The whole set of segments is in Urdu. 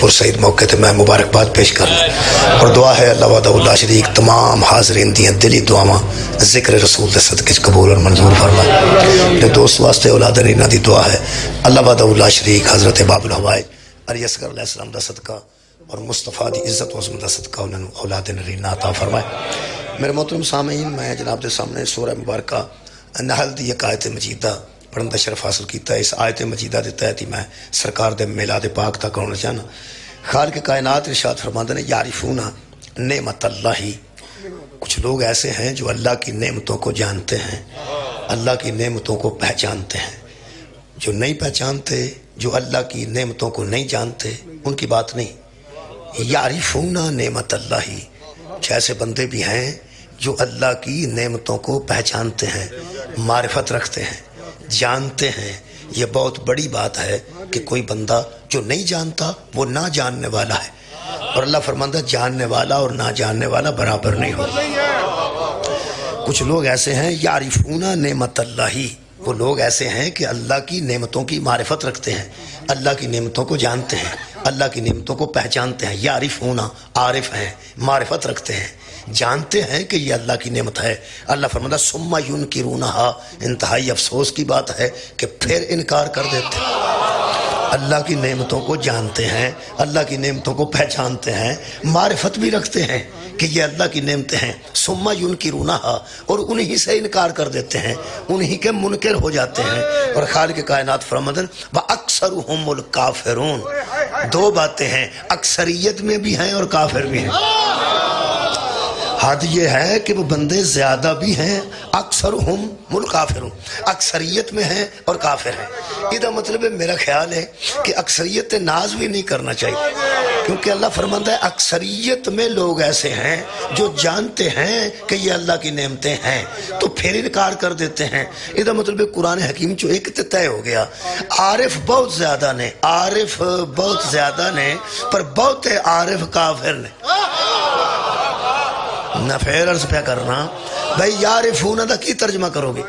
پرسعید موقع تے میں مبارکباد پیش کرنا اور دعا ہے اللہ وحدہ لا شریک تمام حاضرین دیاں دلی دعاواں ذکر رسول دے صدقے قبول اور منظور فرمائے۔ میرے دوست واسطے اولاد رینا دی دعا ہے اللہ وحدہ لا شریک حضرت باب الحوائج علی اصغر علیہ السلام دا صدقہ اور مصطفیٰ دی عزت و عظمت دا صدقہ انہوں نے اولاد رینا عطا فرمائے۔ میرے محترم سامعین، میں جناب دے سامنے سورہ مبارکہ نحل دی ایک آیت مجیدہ پڑھن دا شرف حاصل کیتا ہے۔ اس آیت مجیدہ دے تحت ہی میں سرکار دے میلاد پاک تک ہونا چاہنا۔ خالق کائنات ارشاد فرماندے نے یعرفون نعمت اللہ، کچھ لوگ ایسے ہیں جو اللہ کی نعمتوں کو جانتے ہیں، اللہ کی نعمتوں کو پہچانتے ہیں۔ جو نہیں پہچانتے، جو اللہ کی نعمتوں کو نہیں جانتے، ان کی بات نہیں۔ یعرفون نعمت اللہ، کچھ ایسے بندے بھی ہیں جو اللہ کی نعمتوں کو پہچانتے ہیں، معرفت رکھتے ہیں، جانتے ہیں۔ یہ بہت بڑی بات ہے کہ کوئی بندہ جو نہیں جانتا وہ نہ جاننے والا ہے، اور اللہ فرماندہ جاننے والا اور نہ جاننے والا برابر نہیں ہو۔ کچھ لوگ ایسے ہیں یعرفون نعمت اللہ، وہ لوگ ایسے ہیں کہ اللہ کی نعمتوں کی معرفت رکھتے ہیں، اللہ کی نعمتوں کو جانتے ہیں، اللہ کی نعمتوں کو پہچانتے ہیں۔ یعرفون عارف ہیں، معرفت رکھتے ہیں، جانتے ہیں کہ یہ اللہ کی نعمت ہے۔ اللہ فرماتا ثم ینکرونہا، انتہائی افسوس کی بات ہے کہ پھر انکار کر دیتے ہیں۔ اللہ کی نعمتوں کو جانتے ہیں، اللہ کی نعمتوں کو پہچانتے ہیں، معرفت بھی رکھتے ہیں کہ یہ اللہ کی نعمتیں ہیں، ثم ینکرونہا، اور انہی سے انکار کر دیتے ہیں، انہی کے منکر ہو جاتے ہیں۔ اور خالق کائنات فرماتے ہیں وَأَكْثَرُهُمُ الْكَافِرُونَ، دو باتیں ہیں، اکثریت میں بھی ہیں اور کافر بھی ہیں۔ حد یہ ہے کہ وہ بندے زیادہ بھی ہیں، اکثرہم الکافرون، اکثریت میں ہیں اور کافر ہیں۔ یہ مطلب ہے میرا خیال ہے کہ اکثریت ناز بھی نہیں کرنا چاہیے، کیونکہ اللہ فرماتا ہے اکثریت میں لوگ ایسے ہیں جو جانتے ہیں کہ یہ اللہ کی نعمتیں ہیں تو پھر انکار کر دیتے ہیں۔ یہ مطلب ہے قرآن حکیم جو ایک طے ہو گیا، عارف بہت زیادہ نے، عارف بہت زیادہ نے، پر بہت عارف کافر نے۔ نہ پھر عرض پہ کرنا بھائی یعرفون دا کی ترجمہ کرو گے؟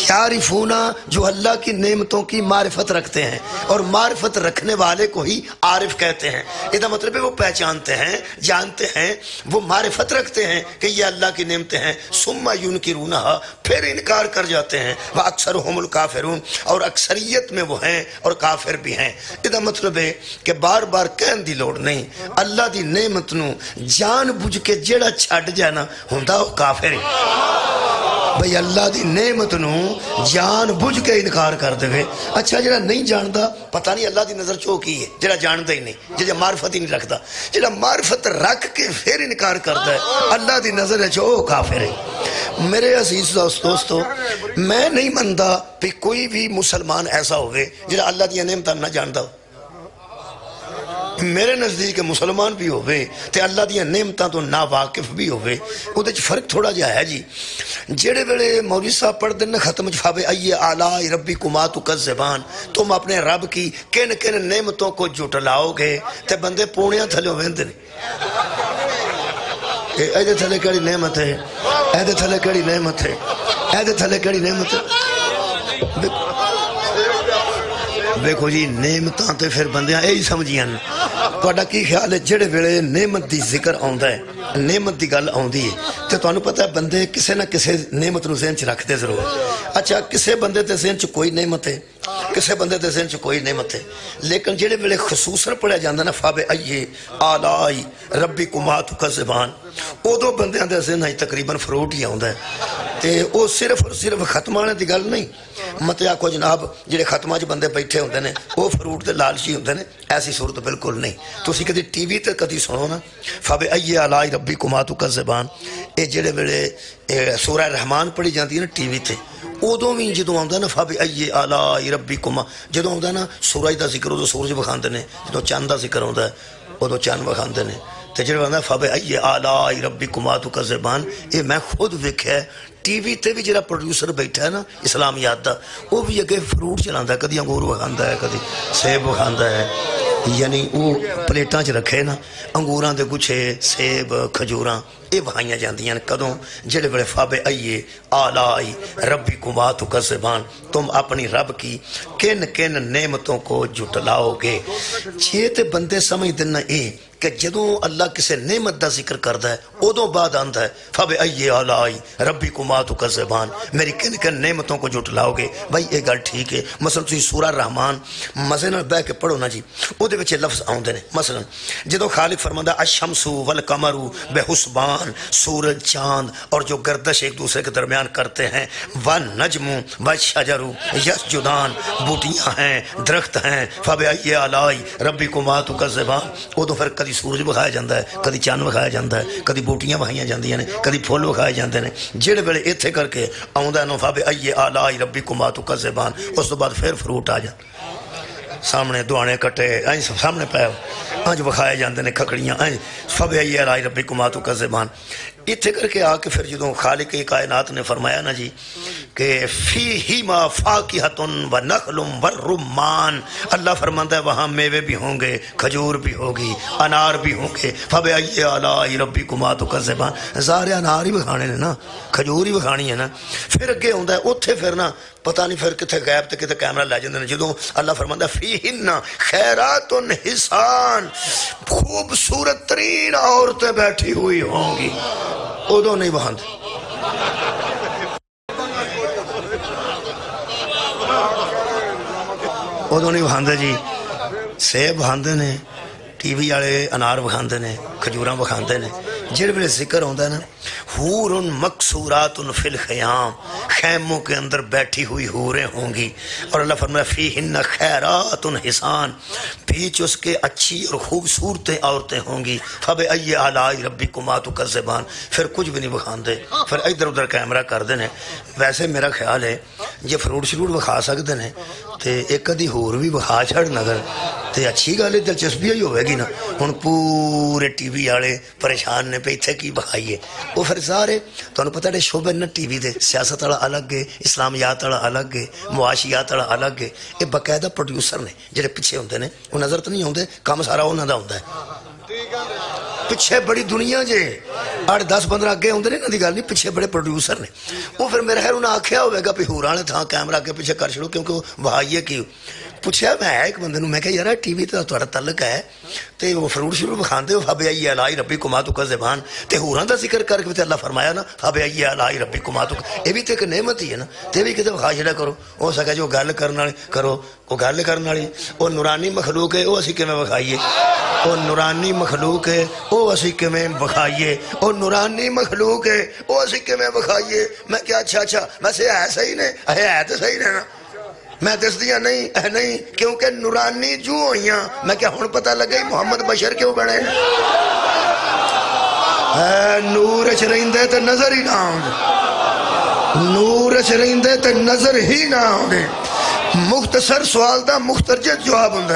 یعرفون جو اللہ کی نعمتوں کی معرفت رکھتے ہیں، اور معرفت رکھنے والے کو ہی عارف کہتے ہیں۔ اس کا مطلب ہے وہ پہچانتے ہیں، جانتے ہیں، وہ معرفت رکھتے ہیں کہ یہ اللہ کی نعمتیں ہیں، ثم ینکرونہا، پھر انکار کر جاتے ہیں، وَأَكْثَرُهُمُ الْكَافِرُونَ، اور اکثریت میں وہ ہیں اور کافر بھی ہیں۔ اس کا مطلب ہے کہ بار بار کہن دی لوڑ نہیں، اللہ دی نعمت نو جان بوجھ کے جیڑا چھڈ جانا ہوندا وہ کافر ہے۔ بھئی اللہ دی نعمت نو جان بوجھ کے انکار کر دے۔ اچھا جڑا نہیں جاندا پتہ نہیں اللہ دی نظر چو کی ہے، جڑا جاندا ہی نہیں، جڑا معرفت ہی نہیں رکھدا، جڑا معرفت رکھ کے پھر انکار کردا ہے اللہ دی نظر چو کافر ہے۔ میرے عزیز دوستو، میں نہیں مندا کہ کوئی بھی مسلمان ایسا ہوئے جڑا اللہ دی نعمت نہ جاندا ہو۔ میرے نزدیک مسلمان بھی ہوئے تے اللہ دیا نعمتاں تو نا واقف بھی ہوئے، وہ دے فرق تھوڑا جا ہے جی۔ جیڑے ویلے مولوی صاحب پڑھ دینا ختم فَبِأَيِّ آلَاءِ رَبِّكُمَا تُكَذِّبَانِ، تم اپنے رب کی کن کن نعمتوں کو جھٹلاؤ گے تے بندے پونیاں تھلے ویندے نہیں۔ ایدے تھلے کیڑی نعمت ہے، ایدے تھلے کیڑی نعمت ہے، ایدے تھلے کیڑی نعمت ہے۔ دیکھو جی نعمتاں تے پھر بندیاں یہی سمجھیاں۔ تہاڈا کی خیال ہے جڑے ویلے نعمت دی ذکر آوندا ہے، نعمت دی گل آوندی ہے تے تانوں پتہ ہے بندے کسے نہ کسے نعمت نو ذہن چ رکھ دے ضرور۔ اچھا کسے بندے تے ذہن چ کوئی نعمت ہے، کسے بندے تے ذہن چ کوئی نعمت ہے، لیکن جڑے ویلے خصوصاً پڑھیا جاندا نا فَبِأَيِّ آلَاءِ رَبِّكُمَا تُكَذِّبَانِ، ادو بندیاں دے ذہن تقریباً فروٹ ہی آوندا ہے تے او صرف اور صرف ختمانے دی گل نہیں۔ مت آکھو جناب جڑے ختماں چ بندے بیٹھے ہوندے نے او فروٹ دے لالچی ہوندے نے، ایسی صورت بالکل نہیں۔ تسی کدی ٹی وی تے کدی سنو نا فَبِأَيِّ آلَاءِ رَبِّكُمَا تُكَذِّبَانِ، اے جڑے ویلے سورہ رحمان پڑھی جاندی ہے نا ٹی وی تے، ادو بھی جدوں آندا نا فَبِأَيِّ آلَاءِ رَبِّكُمَا، جدوں آندا نا سورج دا ذکر ادو سورج وکھاندے نے، جدوں چاند دا ذکر آندا ہے ادو چاند وکھاندے نے، تے جڑا آندا فَبِأَيِّ آلَاءِ رَبِّكُمَا تُكَذِّبَانِ، اے میں خود ویکھیا ٹی وی تے بھی جڑا پروڈیوسر بیٹھا ہے نا اسلامیات دا، وہ بھی اگے فروٹ چلاندا ہے، کدی انگور وکھاندا ہے، کدی سیب وکھاندا ہے، یعنی وہ پلیٹاں چ رکھے نا انگوراں دے گچھے سیب کھجوراں یہ بہائیاں جاندیاں کدوں جڑے بڑے فابے آئیے آلائی ربی کما تکذبان تم اپنی رب کی کن کن نعمتوں کو جھٹلاؤ گے یہ تے بندے سمجھ دینا کہ جدوں اللہ کسے نعمت دا ذکر کردا ہے ادوں بعد آندا ہے فبے ای آلائی ربی کما تکذبان میری کن کن نعمتوں کو جھٹلاؤ گے بھائی یہ گل ٹھیک ہے مثلا تسی سورہ رحمان مزے نال بیٹھ کے پڑھو نا جی او دے وچ لفظ آوندے نے مثلا جدوں خالق فرماندا الشمس والقمر بحسبان سورج چاند اور جو گردش ایک دوسرے کے درمیان کرتے ہیں والنجم والشجر یسجدان بوٹیاں ہیں درخت ہیں فبے ای آلائی ربی کما تکذبان ادوں پھر کدی سورج بکھایا جاتا ہے کدی چاند بکھایا جاتا ہے کدی بوٹیاں بکھائیاں جاندیاں نے کدی پھول بکھائے جاندے نے جڑے ویلے ایتھے کر کے آوندا ہے فبے ای آلائی ربی کما تکذبان اس تو بعد پھر فروٹ آ جاتا سامنے دوانے کٹے این سامنے پہ انج بکھائے جاندے نے کھکڑیاں این فبے ای آلائی ربی کما تکذبان اتھے کر کے آ کے پھر جدوں خالق کائنات نے فرمایا نا جی کہ فیہما فاکہۃ ونخل والرمان اللہ فرماتا ہے وہاں میوے بھی ہوں گے کھجور بھی ہوگی انار بھی ہوں گے فبے ای آلائی ربکما تکذبان ظاہر انار ہی بکھانے نے نا کھجور ہی بکھانی ہے نا پھر اگے ہوندا ہے اوتھے پھر نا پتہ نہیں پھر کتنے غیب تے کتنے کیمرہ لے جاندے نے جدوں اللہ فرماتا ہے فیہن خیرات حسان خوبصورت ترین عورتیں بیٹھی ہوئی ہوں گی ادوں نہیں بہاندے ادوں نہیں بکھاندے جی سیب بکھاندے نے ٹی وی والے انار بکھاندے نے کھجوراں بکھاندے نے جڑے ویلے ذکر ہوندا ہے نا حور مقصورات فی الخیام خیموں کے اندر بیٹھی ہوئی حوریں ہوں گی اور اللہ فرمایا فیہن خیرات حسان بیچ اس کے اچھی اور خوبصورت عورتیں ہوں گی فبے ای آلائی ربکما تکذبان پھر کچھ بھی نہیں بکھاندے پھر ادھر ادھر کیمرہ کر دینے ویسے میرا خیال ہے یہ فروٹ شروٹ بکھا سکتے ہیں تے ایک ادھی ہور بھی بکھا چھڑ نگر تے اچھی گل ہے دلچسپی ہی ہوئے گی نا ہن پورے ٹی وی والے پریشان نے پہ اتھے کی بکھائیے وہ پھر سارے تو پتہ ہے شعبے نا ٹی وی دے سیاست والا الگ ہے اسلامیات والا الگ ہے معاشیات والا الگ ہے یہ باقاعدہ پروڈیوسر نے جڑے پیچھے ہوندے نے وہ نظر تو نہیں ہوندے کام سارا انہاں دا ہوندا ہے پیچھے بڑی دنیا جے 8-10-15 اگے ہوندے نے دی گل نہیں پیچھے بڑے پروڈیوسر نے وہ پھر میرا خیر انہاں آکھیا ہوئے گا بھی ہوراں نے تھاں کیمرہ کے پیچھے کر چھڑو کیونکہ وہ بہائیے کی پوچھا میں ایک بندے نوں میں کہ یار ٹی وی تے تہاڈا تعلق ہے تے وہ فروٹ شروع بکھاندے ہو فبے ای آلائی ربکما تکذبان تے ہوراں دا ذکر کر کے تے اللہ فرمایا نا فبے ای آلائی ربکما تکذبان یہ بھی تے ایک نعمت ہی ہے نا تے بھی کتے بکھا چھڑا کرو ہو سکے جو گل کرن والے کرو وہ گل کرن والی وہ نورانی مخلوق ہے وہ اسی کیویں بکھائیے وہ نورانی مخلوق ہے وہ اسی کیویں بکھائیے وہ نورانی مخلوق ہے وہ اسی کیویں بکھائیے میں کیا اچھا ویسے ہے صحیح نے ہے تو صحیح نے نا میں دس دیا نہیں کیونکہ نورانی جو ہوئیاں میں کیا ہون پتہ لگا محمد بشر کیوں بڑھے نور چرہندے تے نظر ہی نہ ہوں نور چرہندے تے نظر ہی نہ ہوں مختصر سوال دا مخترجت جواب ہوں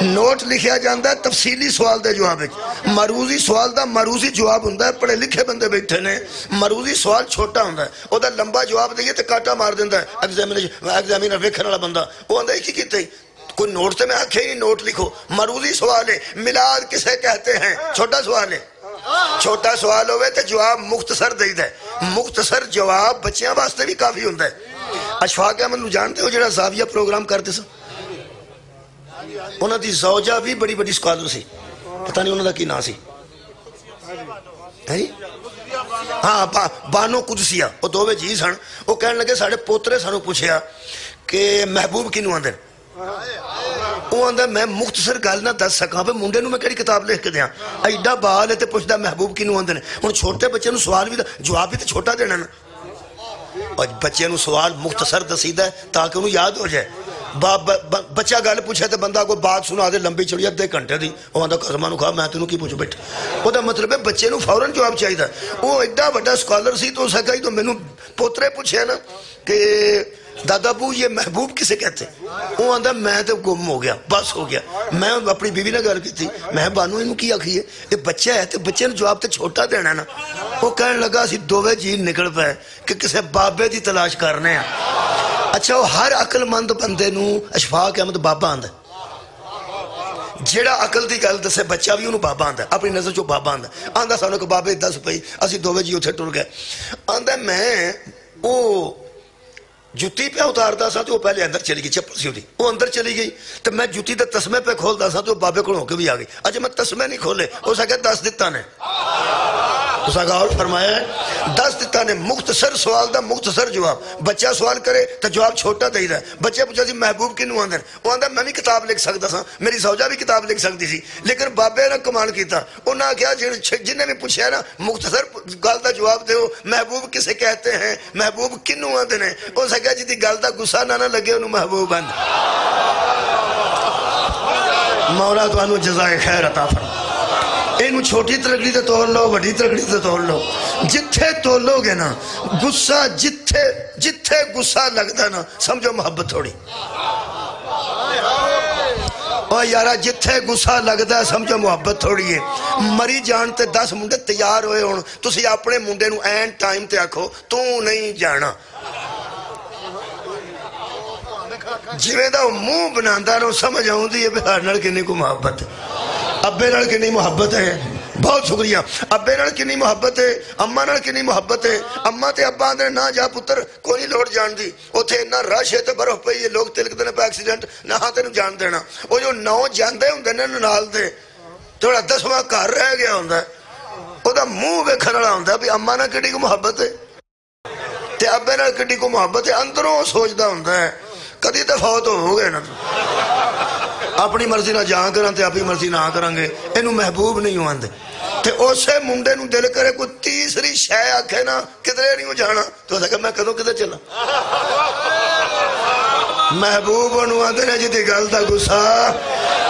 نوٹ لکھیا جاندہ ہے تفصیلی سوال دے جواب مروزی سوال دا مروزی جواب ہوں پڑھے لکھے بندے بیٹھے نے مروزی سوال چھوٹا ہوں او دا لمبا جواب دئیے تے کاٹا مار دیندہ ہے ایگزامینر ویکھن والا بندہ وہ ہوں کی کیتے کوئی نوٹ تے میں آکھے ہی نوٹ لکھو مروزی سوال ہے میلاد کسے کہتے ہیں چھوٹا سوال ہے چھوٹا سوال ہوئے تے جواب مختصر دے دے مختصر جواب بچیاں واسطے بھی کافی ہوں اشفاق احمد نو جانتے ہو جڑا زاویہ پروگرام کرتے سو انہاں دی زوجہ بھی بڑی بڑی سکالر سی پتہ نہیں انہاں دا کی نا سی ہاں بانو قدسیہ وہ دووے جی سن وہ کہنے لگے ساڑھے پوترے سانو پوچھیا کہ محبوب کی نو آندر وہ آندہ میں مختصر گل نہ دس سکاں پہ منڈے نو میں کہڑی کتاب لکھ کے دیاں ایڈا بال ہے تے پوچھدا محبوب کی نو آندر ان چھوٹے بچے نو سوال بھی جواب بھی تے چھوٹا دینا نا اور بچے نو سوال مختصر دسیدہ ہے تاکہ انہوں یاد ہو جائے بچہ گل پوچھے تے بندہ کوئی بات سنا دے لمبی چڑی ادھے گھنٹے دی وہ آندہ قسمہ نو کہا میں تینوں کی پوچھو بیٹھا وہ دا مطلب ہے بچے نو فوراں جواب چاہیے تھا وہ ایڈا بڑا سکالر سی تو سکا ہی تو میں نو پوترے پوچھے نا کہ دادا بو یہ محبوب کسے کہتے وہ آندہ میں تو گم ہو گیا بس ہو گیا میں اپنی بیوی نے گل کی تھی میں بانو انہوں کی آکھی ہے یہ بچہ ہے تو بچے نے جواب تے چھوٹا دینا نا وہ کہنے لگا اسی دووے جی نکل پائے کہ کسے بابے دی تلاش کرنے ہیں اچھا وہ ہر عقل مند بندے نو اشفاق احمد بابا آندہ جیڑا عقل دی گل دسے بچہ بھی انہوں بابا آندا، اپنی نظر چو بابا آندا سانو کہ بابے دس پئی اسی دووے جی اتھے ٹر گئے، آندا میں او جُتی پہ اتاردا سا تو وہ پہلے اندر چلی گئی، چپل سی ہوتی وہ اندر چلی گئی تو میں جُتی دے تسمے پہ کھولدا سا تو بابے کو ہو کے بھی آ گئی، اچھا میں تسمے نہیں کھولے اس آگے دس دیتا نے، اس آگے اور فرمایا ہے دس دیتا نے، مختصر سوال دا مختصر جواب، بچہ سوال کرے تو جواب چھوٹا دے دا، بچہ پوچھا سی محبوب کنوں آندر، وہ آندر میں بھی کتاب لکھ سکتا سا، میری زوجہ بھی کتاب لکھ سکتی سی، لیکن بابے نے کمال کیتا، انہاں کیا جنہیں بھی پوچھا ہے نا مختصر گل دا جواب دے ہو، محبوب کسے کہتے ہیں، محبوب کنوں آندر ہیں، اس آگے جی دی گل دا گسا نہ لگے انہوں محبوب آندر۔ مولا تو انہوں جزائے خیر عطا فرما، اینو چھوٹی ترکڑی تے توڑ لو، بڑی ترکڑی تے توڑ لو، جتھے تولو گے نا گسا جتھے گسا لگتا نا سمجھو محبت تھوڑی، اور یارا جتھے گسا لگتا ہے سمجھو محبت تھوڑی ہے، مری جان تے 10 منڈے تیار ہوئے ہون، تسی اپنے منڈے نو این ٹائم تے آکھو تو نہیں جانا، جویں دا منہ بناندا نو سمجھ آؤں دی بہار نال کنی کو محبت ہے، ابے نال کنی محبت ہے، بہت شکریہ، ابے نال کنی محبت ہے، اماں نال کنی محبت ہے، اماں تے ابا آندے نہ جا پتر کوئی نہیں لوٹ جان دی، اوتھے نہ رش ہے تے برف پئی ہے، لوگ تلک دے پہ ایکسیڈنٹ نہ ہاں تینوں جان دینا، وہ جو 9 جاندے ہوندے نے نال دے تھوڑا 10واں گھر رہ گیا ہوندا ہے، او دا منہ ویکھن والا ہوندا بھی اماں نال کڈی کو محبت ہے تے ابے نال کڈی کو محبت ہے، اندروں سوچدا ہوندا ہے کدی تے فوت ہو گئے نا اپنی مرضی نہ جان کرن تے اپنی مرضی نہ کرن گے، اینو محبوب نہیں ہوندے تے اسے منڈے نو دل کرے کوئی تیسری شے آکھے نا کدھرے نہیں ہو جانا تو اسے کہ میں کدوں کدھر چلا، محبوب انہوں آندے نے جی گل دا گسا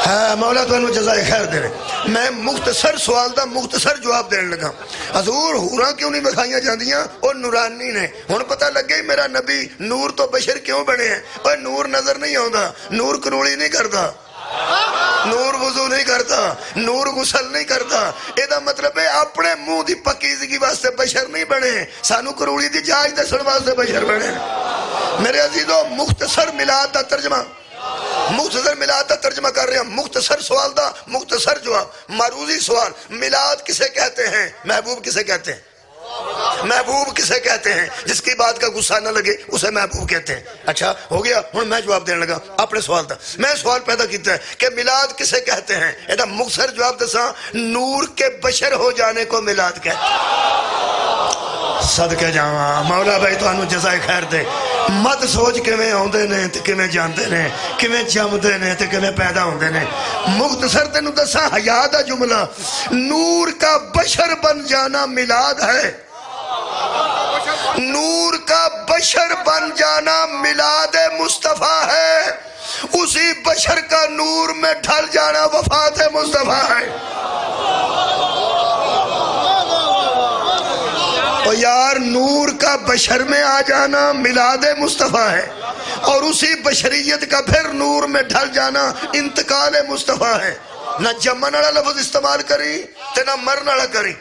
ہے، مولا تو انہوں جزائے خیر دے رہے، میں مختصر سوال دا مختصر جواب دین لگا، حضور ہوراں کیوں نہیں بکھائیاں جاندیاں، وہ نورانی نے، ہن پتہ لگے ہی میرا نبی نور تو بشر کیوں بنے ہیں، اور نور نظر نہیں آندا، نور کروڑی نہیں کرتا، نور وضو نہیں کرتا، نور غسل نہیں کرتا، یہ دا مطلب ہے اپنے منہ دی پکیزگی واسطے بشر نہیں بنے، سانو کروڑی دی جاج دسن واسطے بشر بنے، میرے عزیزو مختصر میلاد دا ترجمہ، مختصر میلاد دا ترجمہ کر رہے ہیں، مختصر سوال دا مختصر جواب، معروضی سوال، میلاد کسے کہتے ہیں، محبوب کسے کہتے ہیں، محبوب کسے کہتے ہیں، جس کی بات کا غصہ نہ لگے اسے محبوب کہتے ہیں، اچھا ہو گیا، ہن میں جواب دینے لگا اپنے سوال دا، میں سوال پیدا کیتا ہے کہ میلاد کسے کہتے ہیں، ایدہ مختصر جواب دسا، نور کے بشر ہو جانے کو میلاد کہتے ہیں، صدقے جاواں مولا بھائی تو انہوں جزائے خیر دے، مت سوچ کیویں ہوندے نے تے کیویں جاندے نے، کیویں جمدے نے تے کیویں پیدا ہوندے نے، مختصر تینوں دسا حیا دا جملہ، نور کا بشر بن جانا میلاد ہے، نور کا بشر بن جانا میلاد مصطفیٰ ہے، اسی بشر کا نور میں ڈھل جانا وفات مصطفیٰ ہے، اور یار نور کا بشر میں آ جانا میلاد مصطفیٰ ہے، اور اسی بشریت کا پھر نور میں ڈھل جانا انتقال مصطفیٰ ہے، نہ جمن والا لفظ استعمال کری تے نہ مرن والا کری،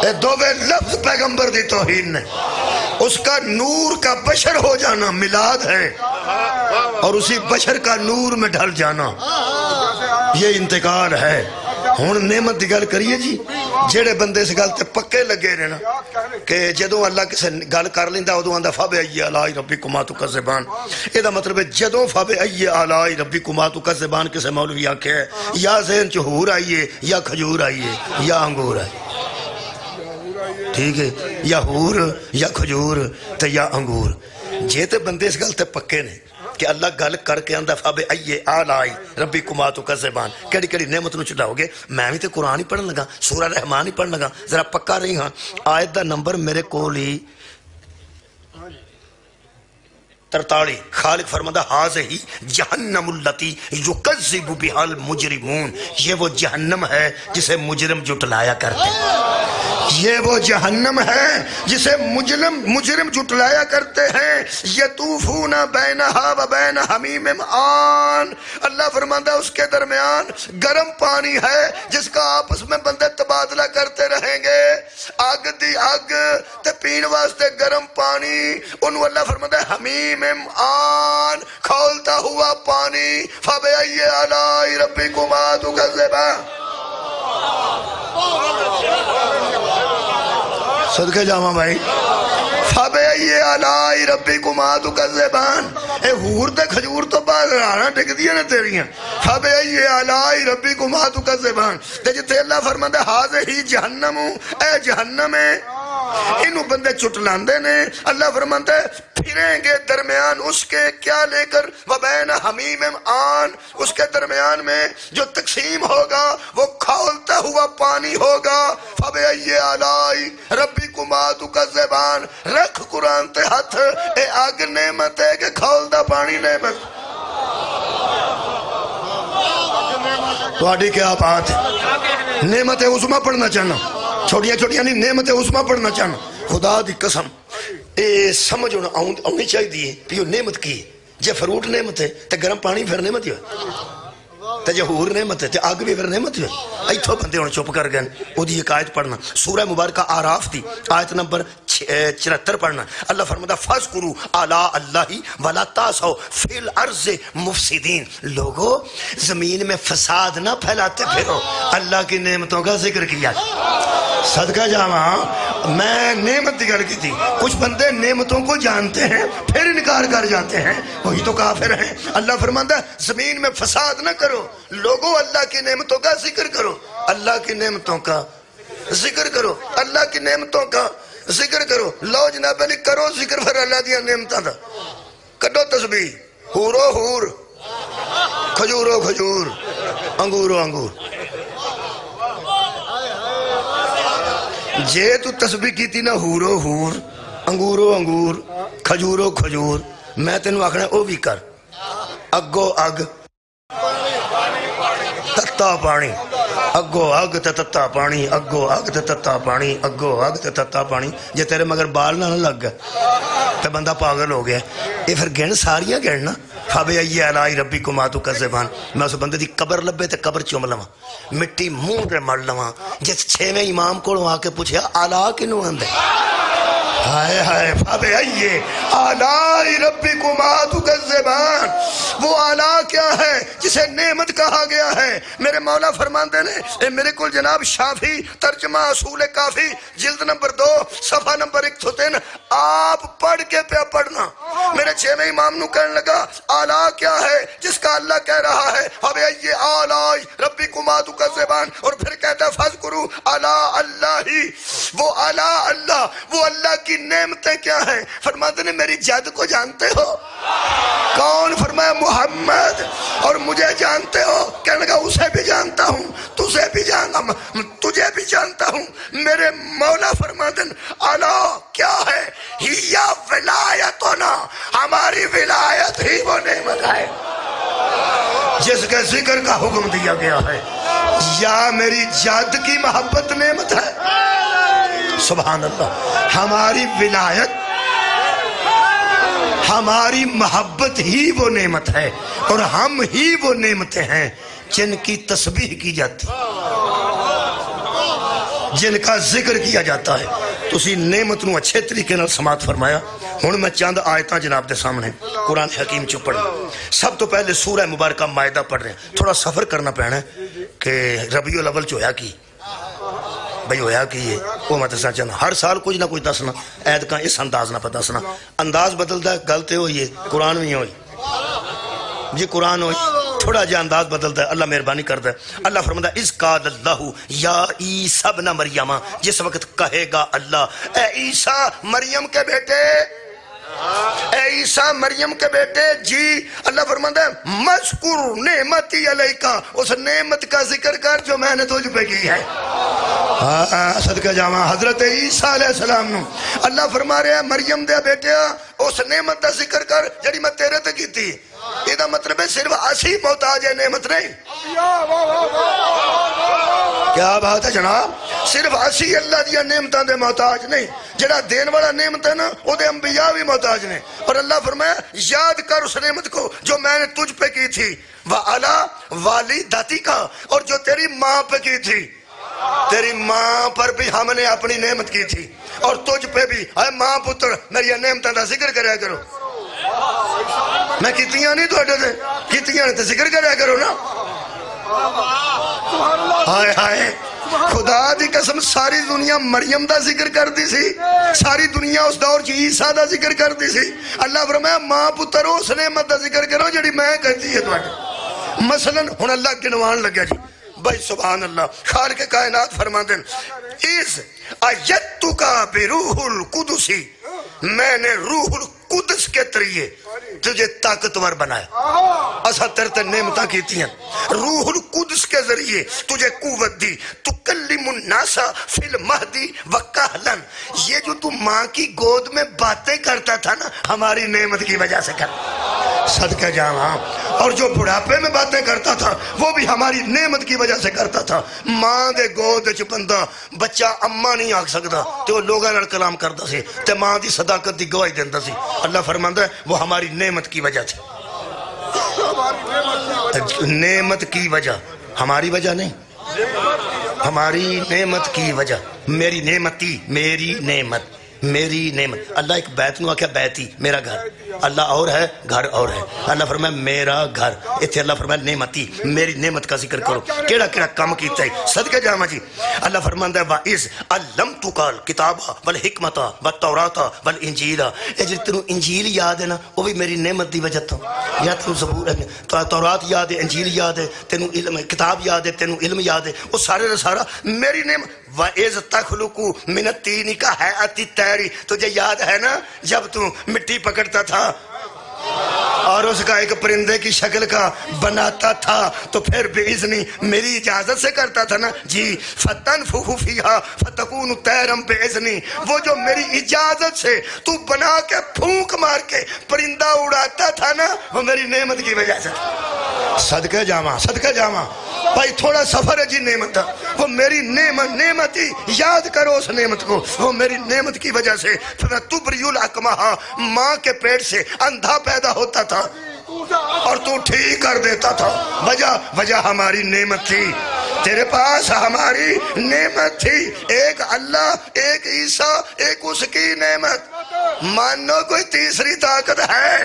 اے دوویں لفظ پیغمبر دی توہین نے، اس کا نور کا بشر ہو جانا میلاد ہے، اور اسی بشر کا نور میں ڈھل جانا یہ انتقال ہے۔ ہون نعمت دی گل کریے جی، جیڑے بندے سے گل تے پکے لگے رہے نا کہ جدوں اللہ کسے گل کر لیندا ادوں آندا فَبِأَيِّ آلَاءِ رَبِّكُمَا تُكَذِّبَانِ، یہ دا مطلب ہے جدوں فَبِأَيِّ آلَاءِ رَبِّكُمَا تُكَذِّبَانِ کسے مولوی آکھے یا ذہن چ حور آئیے یا کھجور آئیے یا انگور آئیے، ٹھیک ہے، یا حور یا کھجور تے یا انگور، جے تے بندے اس گل تے پکے نے کہ اللہ گل کر کے اندہ فَبِأَيِّ آلَاءِ رَبِّكُمَا تُكَذِّبَانِ کیڑی کیڑی نعمت نو چڑھاؤ گے، میں بھی تے قرآن ہی پڑھن لگا، سورہ رحمان ہی پڑھن لگا، ذرا پکا رہی ہاں، آیت دا نمبر میرے کول ہی 43، خالق فرماتا ہَذِهِ جہنم التی یکذب بہا المجرمون، یہ وہ جہنم ہے جسے مجرم جھٹلایا کرتے ہیں، یہ وہ جہنم ہے جسے مجرم جھٹلایا کرتے ہیں. یطوفون بینہا و بین حمیم آن. اللہ فرماتا ہے اس کے درمیان گرم پانی ہے جس کا آپس میں بندے تبادلہ کرتے رہیں گے. آگ دی آگ تے پین واسطے گرم پانی. انہوں اللہ فرماتا ہے حمیم آن، کھولتا ہوا پانی. فَبِأَيِّ آلَاءِ رَبِّكُمَا تُكَذِّبَانِ. صدقے جاواں بھائی. فَبِأَيِّ آلَاءِ رَبِّكُمَا تُكَذِّبَانِ. اے حور تے کھجور تو بعد رانا ٹک دیا نا تیریاں. فَبِأَيِّ آلَاءِ رَبِّكُمَا تُكَذِّبَانِ. تے جتے اللہ فرماتا ہے ہَذِهِ جہنم، اے جہنم ہے انہوں بندے چٹلاندے نے. اللہ فرماتا ہے پھریں گے درمیان اس کے کیا لے کر وبین حمیم آن، اس کے درمیان میں جو تقسیم ہوگا وہ کھولتا ہوا پانی ہوگا. فَبِأَيِّ آلَاءِ رَبِّكُمَا تُكَذِّبَانِ. رکھ قرآن تے ہاتھ، اے آگ نعمت ہے کہ کھولتا پانی نعمت. تو آڈی کیا بات ہے؟ نعمت عظمہ پڑھنا چاہنا، چھوٹیاں چھوٹیاں نہیں، نعمت عظمہ پڑھنا چاہنا. خدا دی قسم اے سمجھ آنی چاہی دی کہ یہ نعمت کی. جے فروٹ نعمت ہے تے گرم پانی پھر نعمت ہے، تے جے حور نعمت ہے تے آگ بھی پھر نعمت ہے. ایتھو بندے ہوں چپ کر گئے. وہ دی ایک آیت پڑھنا سورہ مبارکہ آراف دی آیت نمبر 74 پڑھنا. اللہ فرماتا فَاذْكُرُوا آلَاءَ اللَّهِ وَلَا تَعْثَوْا فِي الْأَرْضِ مُفْسِدِينَ. لوگو زمین میں فساد نہ پھیلاتے پھرو. اللہ کی نعمتوں کا ذکر کیا. صدقہ جاواں میں نعمت دی گل کی تھی. کچھ بندے نعمتوں کو جانتے ہیں پھر انکار کر جاتے ہیں، وہی تو کافر ہیں. اللہ فرماتا ہے زمین میں فساد نہ کرو. لوگوں اللہ کی نعمتوں کا ذکر کرو، اللہ کی نعمتوں کا ذکر کرو، اللہ کی نعمتوں کا ذکر کرو. لو جناب علی کرو ذکر پھر اللہ دیا نعمتوں دا. کڈو تسبیح، حورو حور، کھجورو کھجور، انگورو انگور. جے تو تسبیح کی تھی نا حورو حور، انگورو انگور، کھجورو کھجور، میں تینوں آکھنا او بھی کر. اگو اگ تتا پانی، اگو اگ تے تتا پانی، اگو اگ تے تتا پانی، اگو اگ تے تتا پانی. جے تیرے مگر بال نہ لگ گئے تے بندہ پاگل ہو گیا. یہ پھر گن ساریاں گننا. فَبِأَيِّ آلَاءِ رَبِّكُمَا تُكَذِّبَانِ. میں اس بندے دی قبر لبے تے قبر چوم لواں، مٹی منہ تے مل لواں. جس 6ویں امام کو آ کے پوچھیا آلا کنوں آندے؟ ہائے ہائے. فَبِأَيِّ آلَاءِ رَبِّكُمَا تُكَذِّبَانِ. وہ آلا کیا ہے جسے نعمت کہا گیا ہے؟ میرے مولا فرماندے نے اے میرے کل جناب شافی ترجمہ اصول کافی جلد نمبر 2 صفحہ نمبر 103 آپ پڑھ کے پہ پڑھنا. میرے 6ویں امام نو کہنے لگا آلا کیا ہے جس کا اللہ کہہ رہا ہے فَبِأَيِّ آلَاءِ رَبِّكُمَا تُكَذِّبَانِ. اور پھر کہتا ہے فَاذْكُرُوا آلَاءَ اللَّهِ. وہ آلا اللہ، وہ اللہ کی نعمتیں کیا ہیں؟ فرماتے نے میری جد کو جانتے ہو؟ کون؟ فرمایا محمد. اور مجھے جانتے ہو؟ کہنے لگا اسے بھی جانتا ہوں، تجھے بھی جانتا ہوں. میرے مولا فرماتے ہیں آلا کیا ہے؟ ہیا ولایتنا، ہماری ولایت ہی وہ نعمت ہے جس کے ذکر کا حکم دیا گیا ہے. یا میری جد کی محبت نعمت ہے. سبحان اللہ. ہماری ولایت، ہماری محبت ہی وہ نعمت ہے، اور ہم ہی وہ نعمتیں ہیں جن کی تسبیح کی جاتی، جن کا ذکر کیا جاتا ہے. تو اسی نعمت نو اچھے طریقے نال سماعت فرمایا. ہن میں چند آیتاں جناب دے سامنے قرآن حکیم چ پڑھنا. سب تو پہلے سورہ مبارکہ مائدہ پڑھ رہے ہیں. تھوڑا سفر کرنا پینا ہے کہ ربیع الاول چ ہویا کی بھئی ہویا کی ہے وہ میں دسنا چاہنا. ہر سال کچھ نہ کچھ دسنا، عید کا اس انداز نہ پتہ دسنا. انداز بدلتا ہے، غلط ہوئی ہے، قرآن بھی ہوئی جی، قرآن ہوئی تھوڑا جا انداز بدلتا ہے. اللہ مہربانی کرتا ہے. اللہ فرماتا ہے اذ قال اللہ یا عیسی ابن مریم. جس وقت کہے گا اللہ اے عیسیٰ مریم کے بیٹے، اے عیسیٰ مریم کے بیٹے جی. اللہ فرماتا ہے مذکر نعمتی علیکہ، اس نعمت کا ذکر کر جو میں نے تجھ پہ کی ہے. صدقہ جاواں حضرت عیسیٰ علیہ السلام نو اللہ فرما رہے ہیں مریم دے بیٹے اس نعمت کا ذکر کر جڑی میں تیرے تے کی تھی. یہ مطلب ہے صرف اسی محتاج ہے، نعمت نہیں. کیا بات ہے جناب. صرف اسی اللہ دیا نعمتاں دے محتاج نہیں، جڑا دین والا نعمت ہے نا وہ دے انبیاء بھی محتاج نے۔ اور اللہ فرمایا یاد کر اس نعمت کو جو میں نے تجھ پہ کی تھی، وَعَلَىٰ وَالِدَتِكَ، اور جو تیری ماں پہ کی تھی، تیری ماں پر بھی ہم نے اپنی نعمت کی تھی، اور تجھ پہ بھی۔ اے ماں پتر میری نعمتاں دا ذکر کریا کرو، میں کیتیاں نہیں تو اڈے دے کیتیاں نے تو ذکر کریا کرو نا۔ ہائے ہائے خدا دی قسم ساری دنیا مریم دا ذکر کر دی سی، ساری دنیا اس دور چ عیسیٰ دا ذکر کر دی سی۔ اللہ فرمایا ماں پتر اس نعمت دا ذکر کرو جڑی میں کہتی ہے تواڈے۔ مثلا ہن اللہ گنوان لگا جی بھائی سبحان اللہ، خالق کائنات فرما دیں اِذْ أَيَّدْتُكَ بِرُوحِ الْقُدُسِ، میں نے روح القدس کے ذریعے تجھے طاقتور بنایا۔ اسا ترتے نعمتاں کیتی ہیں، روح القدس کے ذریعے تجھے قوت دی، تکلم الناس فی المہدی وکہلا، یہ جو تو ماں کی گود میں باتیں کرتا تھا نا ہماری نعمت کی وجہ سے کر صدقہ جاواں، اور جو بڑھاپے میں باتیں کرتا تھا وہ بھی ہماری نعمت کی وجہ سے کرتا تھا۔ ماں دے گود وچ بندہ بچہ اماں نہیں آکھ سکدا تے وہ لوگاں نال کلام کردا سی تے ماں دی صداقت دی گواہی دیندا سی۔ اللہ فرماندا ہے وہ ہماری نعمت کی وجہ تھی، نعمت کی وجہ، ہماری وجہ نہیں، ہماری نعمت کی وجہ۔ میری نعمتی، میری نعمت، میری نعمت۔ اللہ ایک بیت نو آکھیا بیتی میرا گھر، اللہ اور ہے گھر اور ہے۔ اللہ فرمایا میرا گھر، ایتھے اللہ فرمایا نعمتی، میری نعمت کا ذکر کرو، کیڑا کیڑا کام کیتا ہے صدقہ جاواں جی۔ اللہ فرماندا ہے وَإِذْ عَلَّمْتُكَ الْكِتَابَ وَالْحِکْمَةَ وَالتَّوْرَاةَ وَالْإِنجِیلَ، اے جی تینوں انجیل یاد ہے نا وہ بھی میری نعمت دی وجہ تو، یا تینوں زبور تورات یاد ہے، انجیل یاد ہے، تینوں علم کتاب یاد ہے، تینوں علم یاد ہے، وہ سارے دا سارا میری نعمت۔ وَإِذْ تَخْلُقُ مِنَ الطِّينِ كَهَيْئَةِ الطَّيْرِ، تجھے یاد ہے نا جب تو مٹی پکڑتا تھا اور اس کا ایک پرندے کی شکل کا بناتا تھا تو پھر بِإِذْنِ میری اجازت سے کرتا تھا نا جی، فَتَنْفُخُ فِيهَا فَتَكُونُ طَيْرًا بِإِذْنِ، وہ جو میری اجازت سے تو بنا کے پھونک مار کے پرندہ اڑاتا تھا نا وہ میری نعمت کی وجہ سے۔ صدقہ جاواں، صدقہ جاواں بھائی، تھوڑا سفر ہے جی نعمت تھا، وہ میری نعمت ہی، یاد کرو اس نعمت کو، وہ میری نعمت کی وجہ سے۔ تُبْرِئُ الْأَكْمَحَ، ماں کے پیٹ سے اندھا پیدا ہوتا تھا اور تو ٹھیک کر دیتا تھا، وجہ ہماری نعمت تھی، تیرے پاس ہماری نعمت تھی، ایک اللہ، ایک عیسیٰ، ایک اس کی نعمت۔ مانو کوئی تیسری طاقت ہے